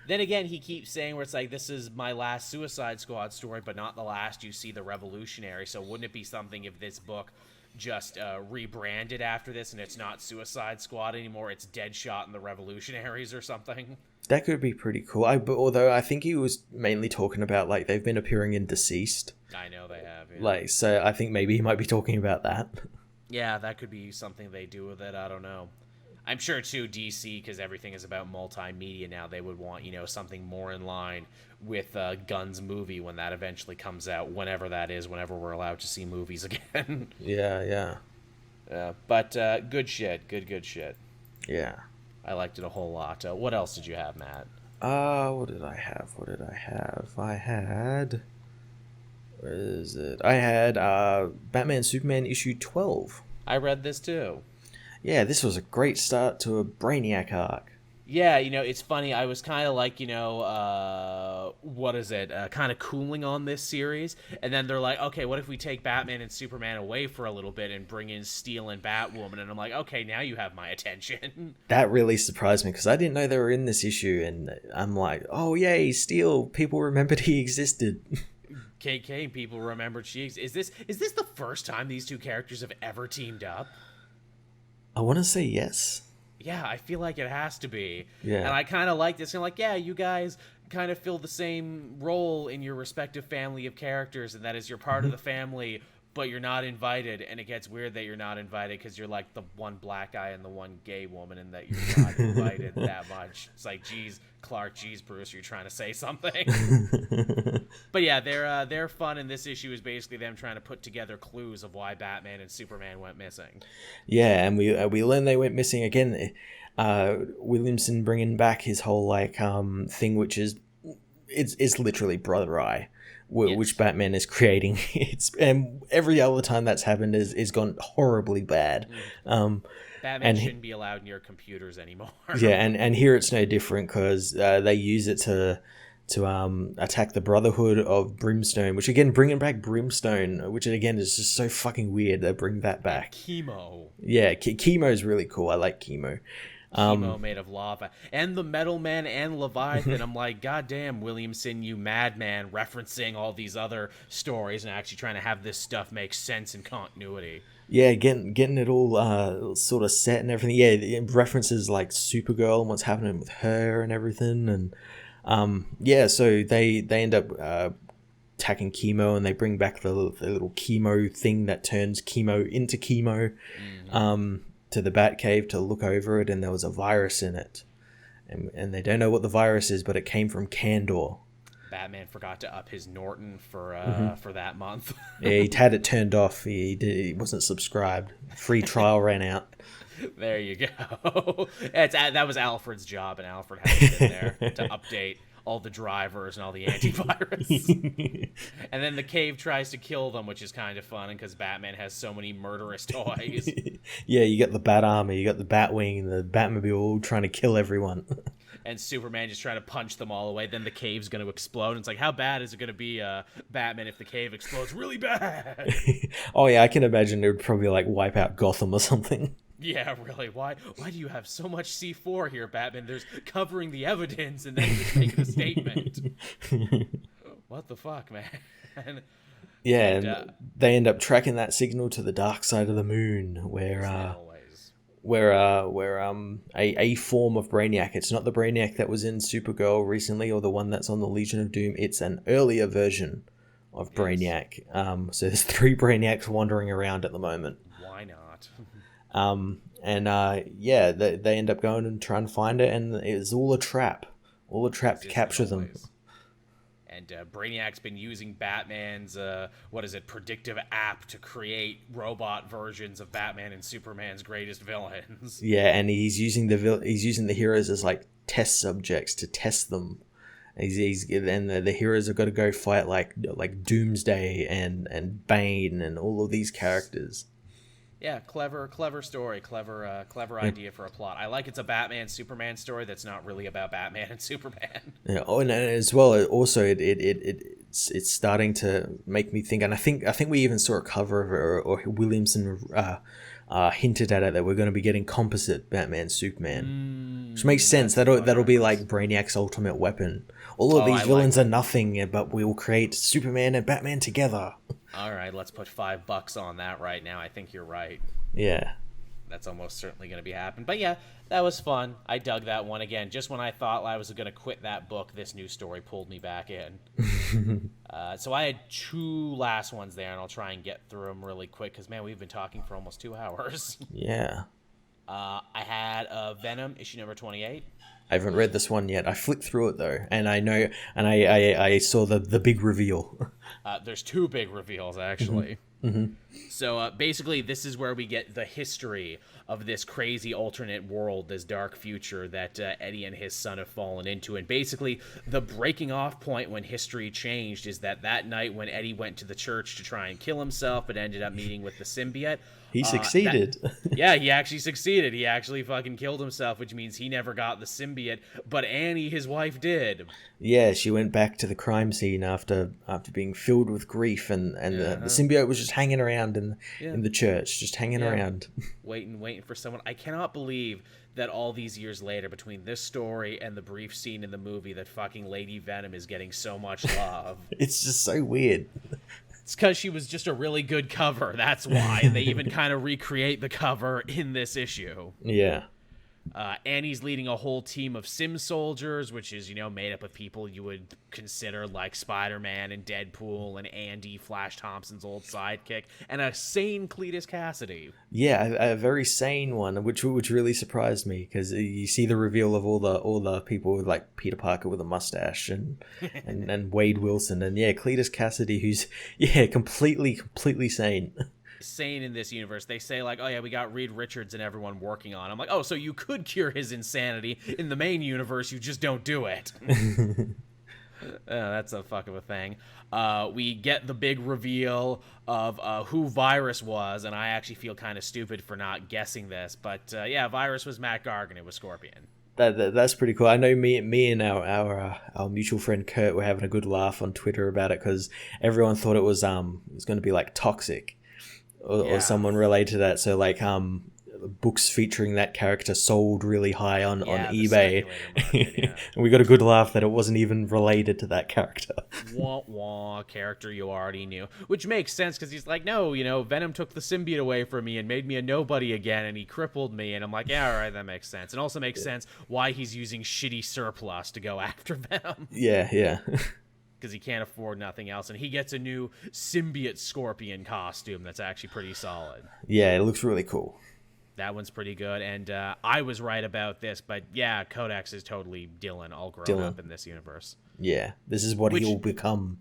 Then again, he keeps saying where it's like, this is my last Suicide Squad story, but not the last you see the Revolutionary. So wouldn't it be something if this book just rebranded after this and it's not Suicide Squad anymore, it's Deadshot and the Revolutionaries or something? That could be pretty cool. Although I think he was mainly talking about, like, they've been appearing in Deceased. I know they have. Yeah. Like, so I think maybe he might be talking about that. Yeah, that could be something they do with it. I don't know. I'm sure, too, DC, because everything is about multimedia now, they would want, you know, something more in line with Gunn's movie when that eventually comes out, whenever that is, whenever we're allowed to see movies again. Yeah. But good shit. Good shit. Yeah. I liked it a whole lot. What else did you have, Matt? What did I have? I had... Where is it? I had Batman Superman issue 12. I read this, too. Yeah, this was a great start to a Brainiac arc. Yeah, it's funny. I was kind of like, what is it? Kind of cooling on this series. And then they're like, okay, what if we take Batman and Superman away for a little bit and bring in Steel and Batwoman? And I'm like, okay, now you have my attention. That really surprised me because I didn't know they were in this issue. And I'm like, oh, yay, Steel. People remembered he existed. KK, people remembered she existed. Is this the first time these two characters have ever teamed up? I want to say yes. Yeah, I feel like it has to be. Yeah. And I kind of like this. And like, yeah, you guys kind of fill the same role in your respective family of characters, and that is you're part of the family, but you're not invited. And it gets weird that you're not invited because you're like the one black guy and the one gay woman, and that you're not invited that much. It's like, geez, Clark, geez, Bruce, you're trying to say something. But yeah, they're fun, and this issue is basically them trying to put together clues of why Batman and Superman went missing. Yeah, and we learned they went missing again. Williamson bringing back his whole thing, which is it's literally Brother Eye, which Batman is creating. And every other time that's happened is gone horribly bad. Batman shouldn't be allowed near computers anymore. Yeah, and here it's no different because they use it to attack the Brotherhood of Brimstone, which again, bringing back Brimstone, which again is just so fucking weird. They bring that back. Chemo. Yeah, Chemo is really cool. I like Chemo. Chemo made of lava. And the Metal Man and Leviathan. I'm like, goddamn, Williamson, you madman, referencing all these other stories and actually trying to have this stuff make sense in continuity. Yeah, getting it all sort of set and everything. Yeah, it references like Supergirl and what's happening with her and everything. And yeah, so they end up attacking Chemo, and they bring back the little Chemo thing that turns Chemo into Chemo to the Batcave to look over it, and there was a virus in it. And they don't know what the virus is, but it came from Kandor. Batman forgot to up his Norton for that month. Yeah, he had it turned off. He wasn't subscribed. Free trial ran out. There you go. That was Alfred's job, and Alfred had to sit there to update all the drivers and all the antivirus. And then the Cave tries to kill them, which is kind of fun because Batman has so many murderous toys. Yeah, you got the Bat Armor, you got the Batwing, and the Batmobile all trying to kill everyone. And Superman just trying to punch them all away. Then the cave's going to explode. And it's like, how bad is it going to be, Batman, if the cave explodes? Really bad. Oh, yeah, I can imagine it would probably, wipe out Gotham or something. Yeah, really. Why do you have so much C4 here, Batman? There's covering the evidence and then just making a statement. What the fuck, man? Yeah, and they end up tracking that signal to the dark side of the moon, where a form of Brainiac. It's not the Brainiac that was in Supergirl recently or the one that's on the Legion of Doom. It's an earlier version of Brainiac. So there's 3 Brainiacs wandering around at the moment. Why not? Yeah, they end up going and trying to find it, and it's all a trap. All a trap to capture them. And Brainiac's been using Batman's, predictive app to create robot versions of Batman and Superman's greatest villains. Yeah, and he's using the heroes as test subjects to test them. And the heroes have got to go fight like Doomsday and Bane and all of these characters. Yeah, clever story, clever idea for a plot. I like it's a Batman Superman story that's not really about Batman and Superman. Yeah, and as well, also it's starting to make me think, and I think we even saw a cover of it, or Williamson hinted at it, that we're going to be getting composite Batman Superman, which makes sense. That'll be like Brainiac's ultimate weapon. All of these villains are nothing, but we will create Superman and Batman together. All right, let's put $5 on that right now. I think you're right. Yeah. That's almost certainly going to be happening. But yeah, that was fun. I dug that one again. Just when I thought I was going to quit that book, this new story pulled me back in. So I had 2 last ones there, and I'll try and get through them really quick because, man, we've been talking for almost 2 hours. Yeah. I had Venom, issue number 28. I haven't read this one yet. I flicked through it though, and I know, and I saw the big reveal. There's 2 big reveals actually. Mm-hmm. So basically, this is where we get the history of this crazy alternate world, this dark future that Eddie and his son have fallen into. And basically, the breaking off point when history changed is that night when Eddie went to the church to try and kill himself, but ended up meeting with the symbiote. He succeeded. Yeah, he actually succeeded. He actually fucking killed himself, which means he never got the symbiote, but Annie, his wife, did. Yeah, she went back to the crime scene after being filled with grief, and the symbiote was just hanging around in the church, just hanging around. Waiting for someone. I cannot believe that all these years later, between this story and the brief scene in the movie, that fucking Lady Venom is getting so much love. It's just so weird. It's because she was just a really good cover. That's why. And they even kind of recreate the cover in this issue. Yeah. Annie's leading a whole team of Sim soldiers, which is, made up of people you would consider like Spider-Man and Deadpool and Andy, Flash Thompson's old sidekick, and a sane Cletus Cassidy. Yeah, a very sane one, which really surprised me, because you see the reveal of all the people with, like, Peter Parker with a mustache and Wade Wilson, and Cletus Cassidy, who's completely sane. Sane in this universe. They say, like, oh yeah, we got Reed Richards and everyone working on. I'm like, oh, so you could cure his insanity in the main universe, you just don't do it. That's a fuck of a thing. We get the big reveal of who Virus was, and I actually feel kind of stupid for not guessing this, but Virus was Matt Gargan. It was Scorpion. That's pretty cool. I know me and our mutual friend Kurt were having a good laugh on Twitter about it, because everyone thought it was going to be like Toxic. Or someone related to that. So, like, books featuring that character sold really high on eBay. Market, and we got a good laugh that it wasn't even related to that character. Wah wah, character you already knew. Which makes sense, because he's like, no, Venom took the symbiote away from me and made me a nobody again, and he crippled me. And I'm like, yeah, all right, that makes sense. And also makes sense why he's using shitty surplus to go after Venom. Yeah. Because he can't afford nothing else, and he gets a new symbiote Scorpion costume that's actually pretty solid. Yeah, it looks really cool. That one's pretty good, and I was right about this, but yeah, Codex is totally Dylan all grown up in this universe. Yeah, this is what he'll become.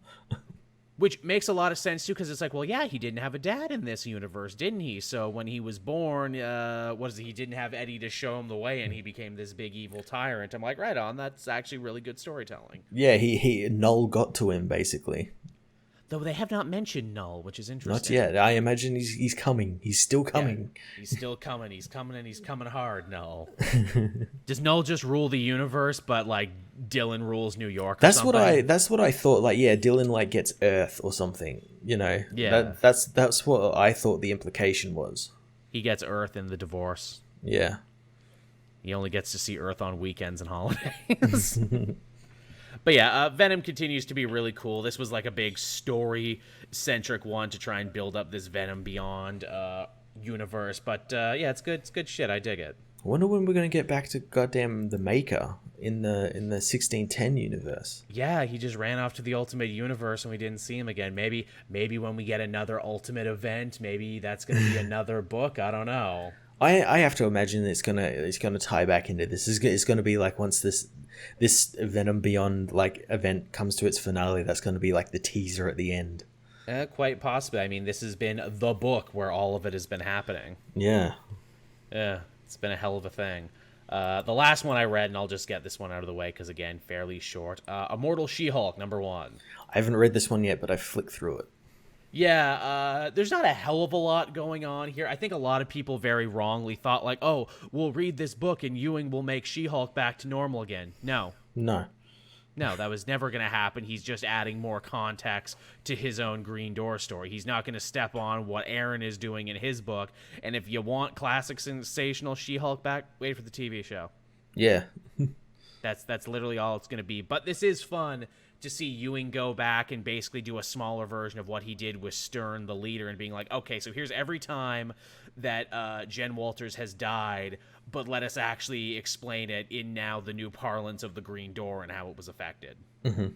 Which makes a lot of sense, too, because it's like, well, yeah, he didn't have a dad in this universe, didn't he? So when he was born, he didn't have Eddie to show him the way, and he became this big evil tyrant. I'm like, right on, that's actually really good storytelling. Yeah, he Null got to him, basically. Though they have not mentioned Null, which is interesting. Not yet. I imagine he's coming. He's still coming. Yeah, he's still coming. He's coming, and he's coming hard, Null. Does Null just rule the universe, but, like, Dylan rules New York or something? That's what I thought. Like, yeah, Dylan, like, gets Earth or something, Yeah. That's what I thought the implication was. He gets Earth in the divorce. Yeah. He only gets to see Earth on weekends and holidays. But yeah, Venom continues to be really cool. This was like a big story-centric one to try and build up this Venom Beyond universe. But yeah, it's good. It's good shit. I dig it. I wonder when we're gonna get back to goddamn the Maker in the 1610 universe. Yeah, he just ran off to the Ultimate Universe and we didn't see him again. Maybe when we get another Ultimate event, maybe that's gonna be another book. I don't know. I have to imagine it's gonna tie back into this. It's gonna be like once this Venom Beyond like event comes to its finale, that's gonna be like the teaser at the end. Quite possibly. I mean, this has been the book where all of it has been happening. Yeah. Yeah, it's been a hell of a thing. The last one I read, and I'll just get this one out of the way because, again, fairly short. Immortal She-Hulk, #1. I haven't read this one yet, but I flicked through it. Yeah, there's not a hell of a lot going on here. I think a lot of people very wrongly thought, like, oh, we'll read this book and Ewing will make She-Hulk back to normal again. No, that was never going to happen. He's just adding more context to his own Green Door story. He's not going to step on what Aaron is doing in his book. And if you want classic sensational She-Hulk back, wait for the TV show. Yeah. That's literally all it's going to be. But this is fun to see Ewing go back and basically do a smaller version of what he did with Stern, the leader, and being like, okay, so here's every time that Jen Walters has died, but let us actually explain it in now the new parlance of the Green Door and how it was affected. Mm-hmm.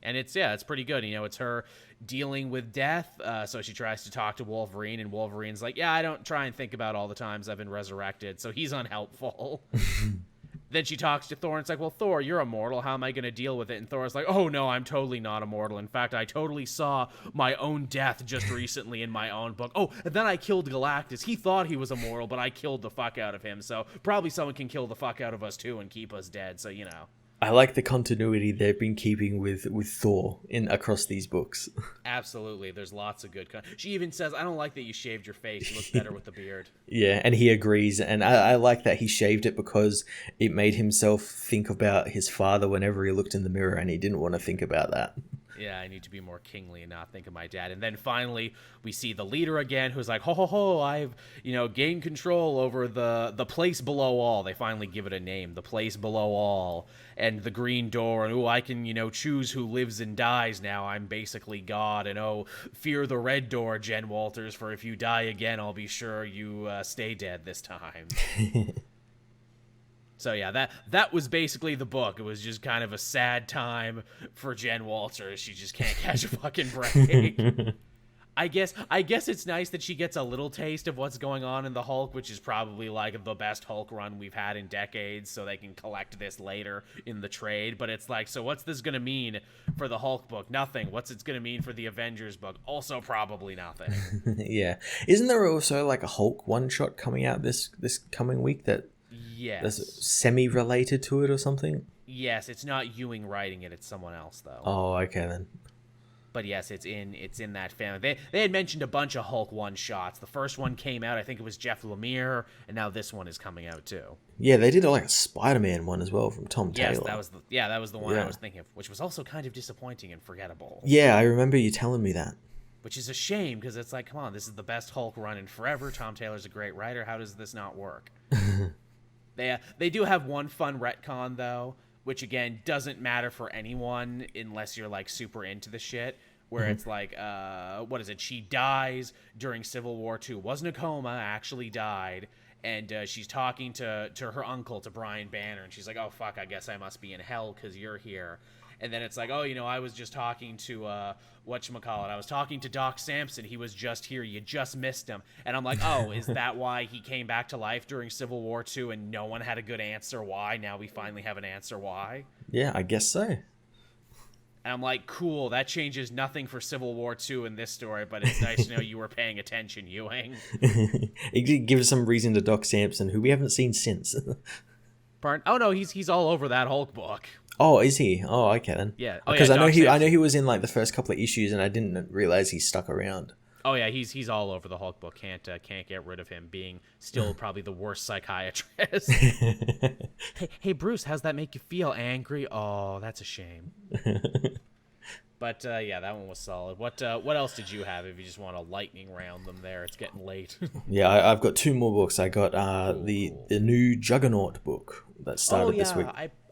And it's pretty good. It's her dealing with death. So she tries to talk to Wolverine, and Wolverine's like, yeah, I don't try and think about all the times I've been resurrected. So he's unhelpful. then she talks to Thor, and it's like, well, Thor, you're immortal. How am I going to deal with it? And Thor's like, oh, no, I'm totally not immortal. In fact, I totally saw my own death just recently in my own book. Oh, and then I killed Galactus. He thought he was immortal, but I killed the fuck out of him. So probably someone can kill the fuck out of us, too, and keep us dead. So, you know. I like the continuity they've been keeping with Thor across these books. Absolutely. There's lots of good... She even says, I don't like that you shaved your face. You look better with the beard. Yeah, and he agrees. And I like that he shaved it because it made himself think about his father whenever he looked in the mirror, and he didn't want to think about that. Yeah, I need to be more kingly and not think of my dad. And then finally, we see the leader again, who's like, ho, ho, ho, I've, gained control over the place below all. They finally give it a name, the place below all. And the green door, and, I can, choose who lives and dies now. I'm basically God. And, fear the red door, Jen Walters, for if you die again, I'll be sure you stay dead this time. So yeah, that was basically the book. It was just kind of a sad time for Jen Walters. She just can't catch a fucking break. I guess it's nice that she gets a little taste of what's going on in the Hulk, which is probably like the best Hulk run we've had in decades, so they can collect this later in the trade. But it's like, so what's this going to mean for the Hulk book? Nothing. What's it going to mean for the Avengers book? Also probably nothing. Yeah. Isn't there also like a Hulk one-shot coming out this coming week that's semi-related to it or something? Yes, it's not Ewing writing it, it's someone else though. Oh, okay then. But yes, it's in that family. They had mentioned a bunch of Hulk one-shots. The first one came out, I think it was Jeff Lemire, and now this one is coming out too. Yeah, they did like a Spider-Man one as well from Tom Taylor. Yes, that was the one I was thinking of, which was also kind of disappointing and forgettable. Yeah, I remember you telling me that. Which is a shame, because it's like, come on, this is the best Hulk run in forever. Tom Taylor's a great writer. How does this not work? They do have one fun retcon, though, which, again, doesn't matter for anyone unless you're, like, super into the shit, where it's like, what is it? She dies during Civil War II. Wasn't a coma, actually died, and she's talking to her uncle, to Brian Banner, and she's like, oh, fuck, I guess I must be in hell because you're here. And then it's like, oh, I was just talking to, whatchamacallit, I was talking to Doc Samson. He was just here. You just missed him. And I'm like, oh, is that why he came back to life during Civil War II and no one had a good answer why? Now we finally have an answer why? Yeah, I guess so. And I'm like, cool, that changes nothing for Civil War II in this story, but it's nice to know you were paying attention, Ewing. It gives some reason to Doc Samson, who we haven't seen since. Pardon? Oh, no, he's all over that Hulk book. Oh, is he? Oh, okay then. Yeah. Because I know he was in like the first couple of issues, and I didn't realize he stuck around. Oh yeah, he's all over the Hulk book. Can't get rid of him being still probably the worst psychiatrist. Hey Bruce, how's that make you feel? Angry? Oh, that's a shame. But yeah, that one was solid. What else did you have? If you just want to lightning round them, there, it's getting late. Yeah, I've got two more books. I got the new Juggernaut book that started this week.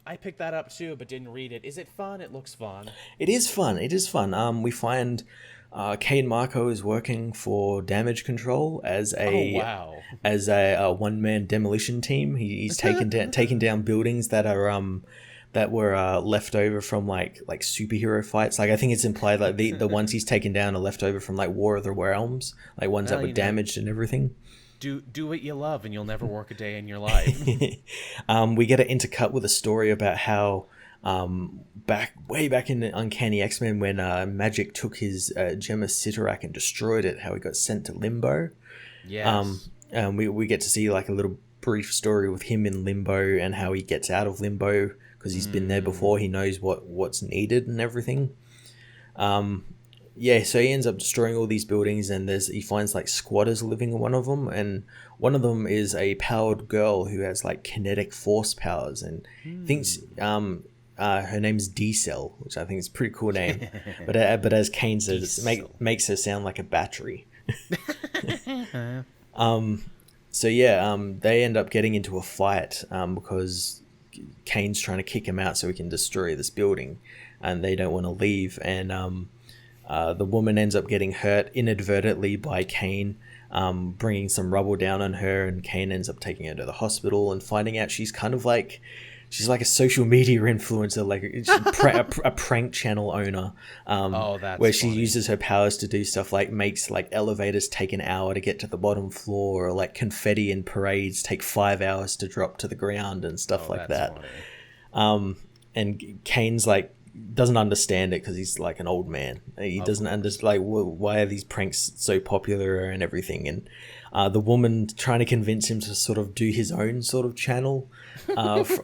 I picked that up too, but didn't read it. Is it fun? It looks fun. It is fun. We find Kane Marco is working for Damage Control as a one-man demolition team. He's taking down buildings that are that were left over from like superhero fights. Like I think it's implied like the ones he's taken down are left over from like War of the Realms, like ones that were damaged and everything. Do what you love and you'll never work a day in your life. We get an intercut with a story about how way back in the Uncanny X-Men when Magic took his Gem of Cyttorak and destroyed it, how he got sent to Limbo. Yes. We get to see like a little brief story with him in Limbo and how he gets out of Limbo because he's been there before. He knows what's needed and everything. Yeah, so he ends up destroying all these buildings, and he finds like squatters living in one of them, and one of them is a powered girl who has like kinetic force powers, and thinks her name's D-Cell, which I think is a pretty cool name, but as Kane says, makes her sound like a battery. So yeah, they end up getting into a fight because Kane's trying to kick him out so he can destroy this building, and they don't want to leave, and the woman ends up getting hurt inadvertently by Kane, bringing some rubble down on her, and Kane ends up taking her to the hospital and finding out she's kind of like She's like a social media influencer, like a prank channel owner. That's where she funny. uses her powers to do stuff like makes like elevators take an hour to get to the bottom floor, or like confetti in parades take 5 hours to drop to the ground and stuff like that. Funny. And Kane's like doesn't understand it because he's like an old man. He doesn't understand like why are these pranks so popular and everything. And the woman trying to convince him to sort of do his own sort of channel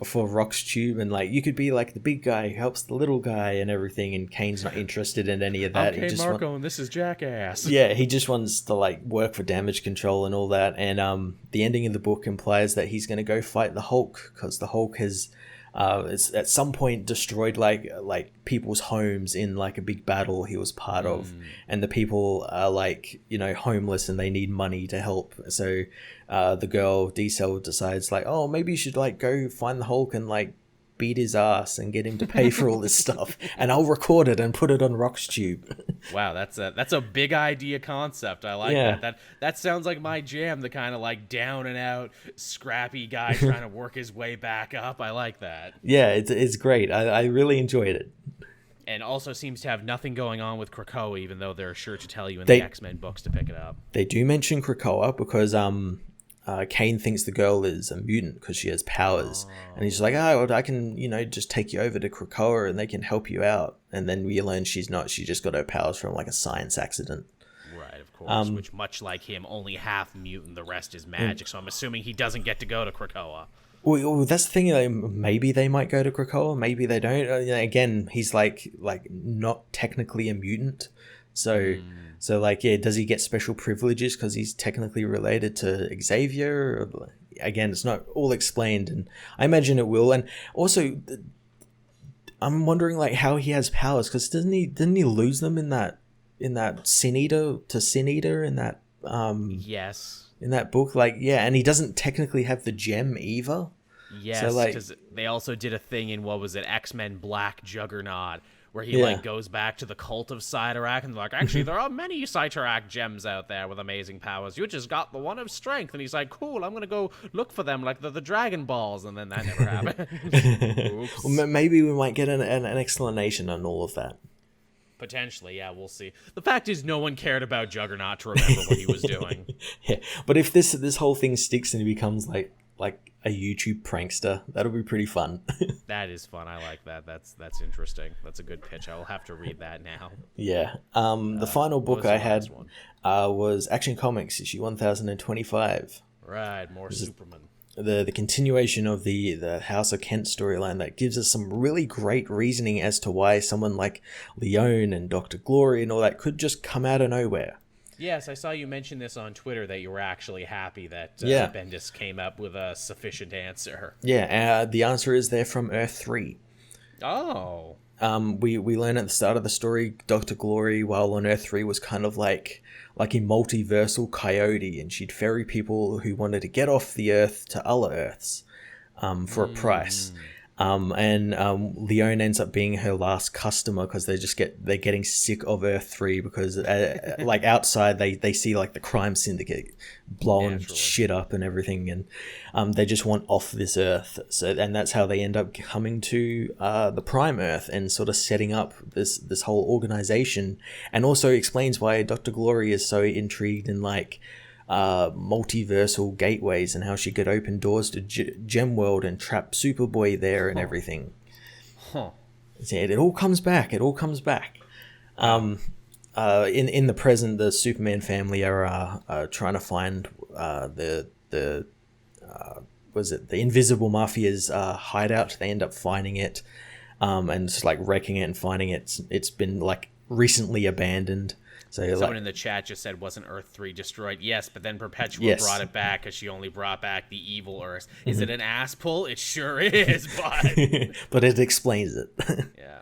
for Rock's Tube, and like you could be like the big guy who helps the little guy and everything, and Kane's not interested in any of that. Okay, Marco, and this is Jackass. Yeah, he just wants to like work for damage control and all that. And the ending of the book implies that he's going to go fight the Hulk because the Hulk has it's at some point destroyed like people's homes in like a big battle he was part of, and the people are like, you know, homeless and they need money to help. So the girl D-Cell decides like, oh, maybe you should like go find the Hulk and like beat his ass and get him to pay for all this stuff, and I'll record it and put it on Rock's Tube. Wow, that's a big idea concept. I like that. That sounds like my jam, the kind of like down and out scrappy guy trying to work his way back up. I like that. Yeah, it's great. I really enjoyed it. And also seems to have nothing going on with Krakoa, even though they're sure to tell you in the X-Men books to pick it up. They do mention Krakoa because Kane thinks the girl is a mutant because she has powers, and he's like, oh, well, I can, you know, just take you over to Krakoa and they can help you out. And then we learn she's not. She just got her powers from like a science accident. Right, of course. Which, much like him, only half mutant, the rest is magic. So I'm assuming he doesn't get to go to Krakoa. Well, that's the thing. Maybe they might go to Krakoa. Maybe they don't. Again, he's like not technically a mutant. So like, yeah, does he get special privileges because he's technically related to Xavier? Again, it's not all explained, and I imagine it will. And also, I'm wondering like how he has powers, because didn't he lose them in that Sin Eater in that yes. In that book, like, yeah, and he doesn't technically have the gem either. Yes, because so, they also did a thing in, what was it, X-Men Black Juggernaut, where he like goes back to the cult of Cyttorak and like, actually there are many Cyttorak gems out there with amazing powers. You just got the one of strength. And he's like, cool, I'm gonna go look for them like the Dragon Balls, and then that never happened. Well, maybe we might get an explanation on all of that. Potentially, yeah, we'll see. The fact is, no one cared about Juggernaut to remember what he was doing. Yeah, but if this whole thing sticks and he becomes like a YouTube prankster, that'll be pretty fun. That is fun. I like that. That's interesting. That's a good pitch. I will have to read that now. Yeah. The final book I had was Action Comics issue 1025. Right, more Superman. The continuation of the House of Kent storyline that gives us some really great reasoning as to why someone like Leone and Dr. Glory and all that could just come out of nowhere. Yes, I saw you mention this on Twitter, that you were actually happy that Bendis came up with a sufficient answer. Yeah, the answer is they're from Earth 3. Oh. We learn at the start of the story, Dr. Glory, while on Earth 3, was kind of like a multiversal coyote, and she'd ferry people who wanted to get off the Earth to other Earths for a price. And Leone ends up being her last customer because they're getting sick of Earth 3 because like outside they see like the crime syndicate blowing shit up and everything, and they just want off this Earth. And that's how they end up coming to the Prime Earth and sort of setting up this whole organization, and also explains why Dr. Glory is so intrigued in like multiversal gateways and how she could open doors to Gemworld and trap Superboy there and everything. It all comes back. In the present, the Superman family are trying to find the Invisible Mafia's hideout. They end up finding it, and just like wrecking it and finding it's been like recently abandoned. So someone in the chat just said, wasn't Earth 3 destroyed? Yes, but then Perpetua brought it back because she only brought back the evil Earth. Is it an ass pull? It sure is, but... but it explains it. Yeah.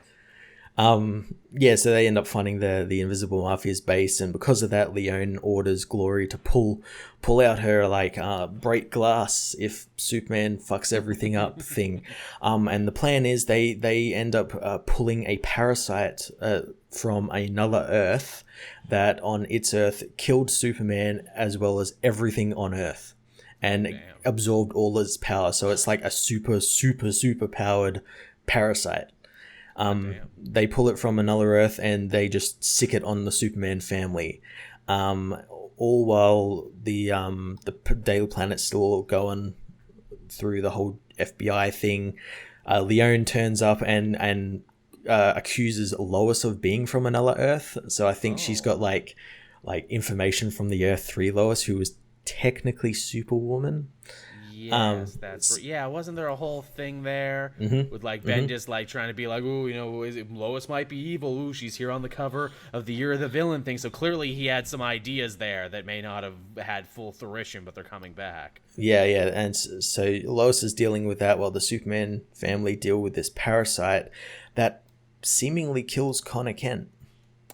So they end up finding the Invisible Mafia's base, and because of that, Leone orders Glory to pull out her like break glass if Superman fucks everything up thing. And the plan is they end up pulling a parasite from another Earth that on its Earth killed Superman as well as everything on Earth. and absorbed all his power. So it's like a super powered parasite. They pull it from another Earth and they just sick it on the Superman family. All while the Daily Planet's still going through the whole FBI thing. Leone turns up and accuses Lois of being from another Earth. So I think she's got like information from the Earth 3 Lois, who was technically Superwoman. Yes, that's right. Wasn't there a whole thing there with like Ben just like trying to be like, ooh, Lois might be evil. Ooh, she's here on the cover of the Year of the Villain thing. So clearly he had some ideas there that may not have had full fruition, but they're coming back. Yeah, and so Lois is dealing with that while the Superman family deal with this parasite that seemingly kills Connor Kent.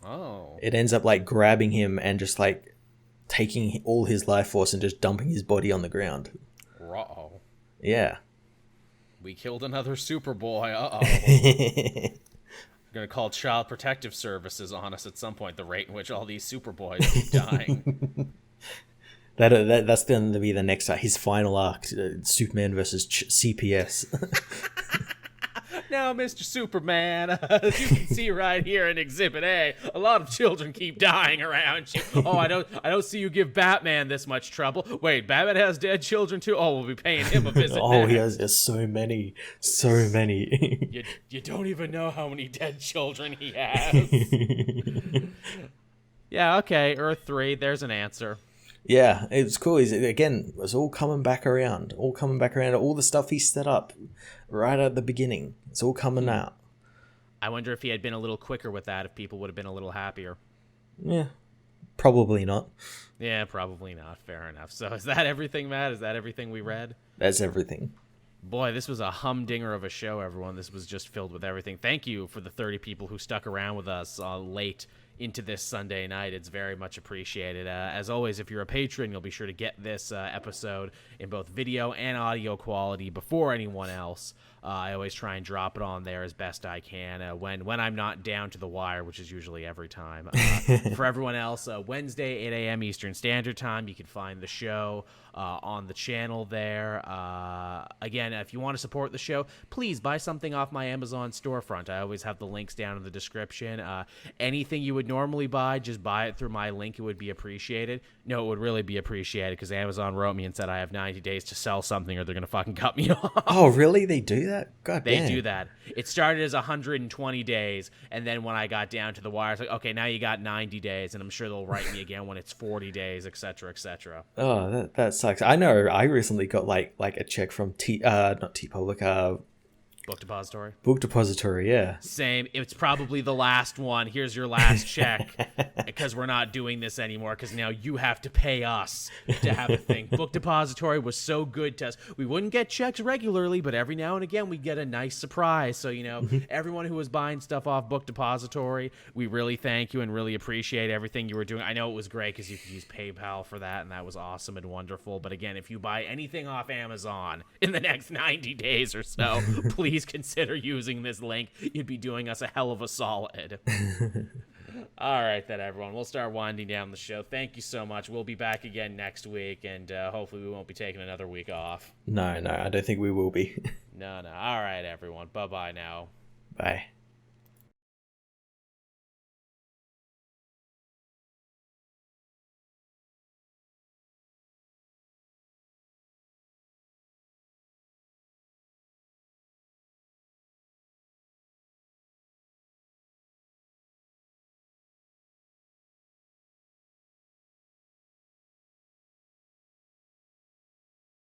Oh. It ends up like grabbing him and just like taking all his life force and just dumping his body on the ground. Uh-oh. Yeah. We killed another Superboy. Uh-oh. Going to call Child Protective Services on us at some point, the rate in which all these Superboys keep dying. That's going to be the next his final arc, Superman versus CPS. Now, Mr. Superman, as you can see right here in Exhibit A, a lot of children keep dying around you. Oh, I don't see you give Batman this much trouble. Wait, Batman has dead children too? Oh, we'll be paying him a visit. Oh, he has so many. You don't even know how many dead children he has. Yeah, okay, Earth 3, there's an answer. Yeah, it's cool. It's all coming back around. All the stuff he set up right at the beginning. It's all coming out. I wonder if he had been a little quicker with that, if people would have been a little happier. Yeah, probably not. Yeah, probably not. Fair enough. So is that everything, Matt? Is that everything we read? That's everything. Boy, this was a humdinger of a show, everyone. This was just filled with everything. Thank you for the 30 people who stuck around with us late into this Sunday night. It's very much appreciated. As always, if you're a patron, you'll be sure to get this episode in both video and audio quality before anyone else. I always try and drop it on there as best I can when I'm not down to the wire, which is usually every time. For everyone else, Wednesday, 8 a.m. Eastern Standard Time, you can find the show on the channel there. Again, if you want to support the show, please buy something off my Amazon storefront. I always have the links down in the description. Anything you would normally buy, just buy it through my link. It would be appreciated. No, it would really be appreciated because Amazon wrote me and said I have 90 days to sell something or they're going to fucking cut me off. Oh, really? They do that? God damn. They do that. It started as 120 days, and then when I got down to the wire, it's like, okay, now you got 90 days, and I'm sure they'll write me again when it's 40 days, etc., etc. Oh, that sucks. I know. I recently got like a check from not TeePublic, Book Depository. Book Depository, yeah. Same. It's probably the last one. Here's your last check because we're not doing this anymore because now you have to pay us to have a thing. Book Depository was so good to us. We wouldn't get checks regularly, but every now and again we'd get a nice surprise. So, everyone who was buying stuff off Book Depository, we really thank you and really appreciate everything you were doing. I know it was great because you could use PayPal for that, and that was awesome and wonderful. But again, if you buy anything off Amazon in the next 90 days or so, please consider using this link. You'd be doing us a hell of a solid. All right, then, everyone. We'll start winding down the show. Thank you so much. We'll be back again next week, and hopefully we won't be taking another week off. No, I don't think we will be. No. All right, everyone. Bye-bye now. Bye.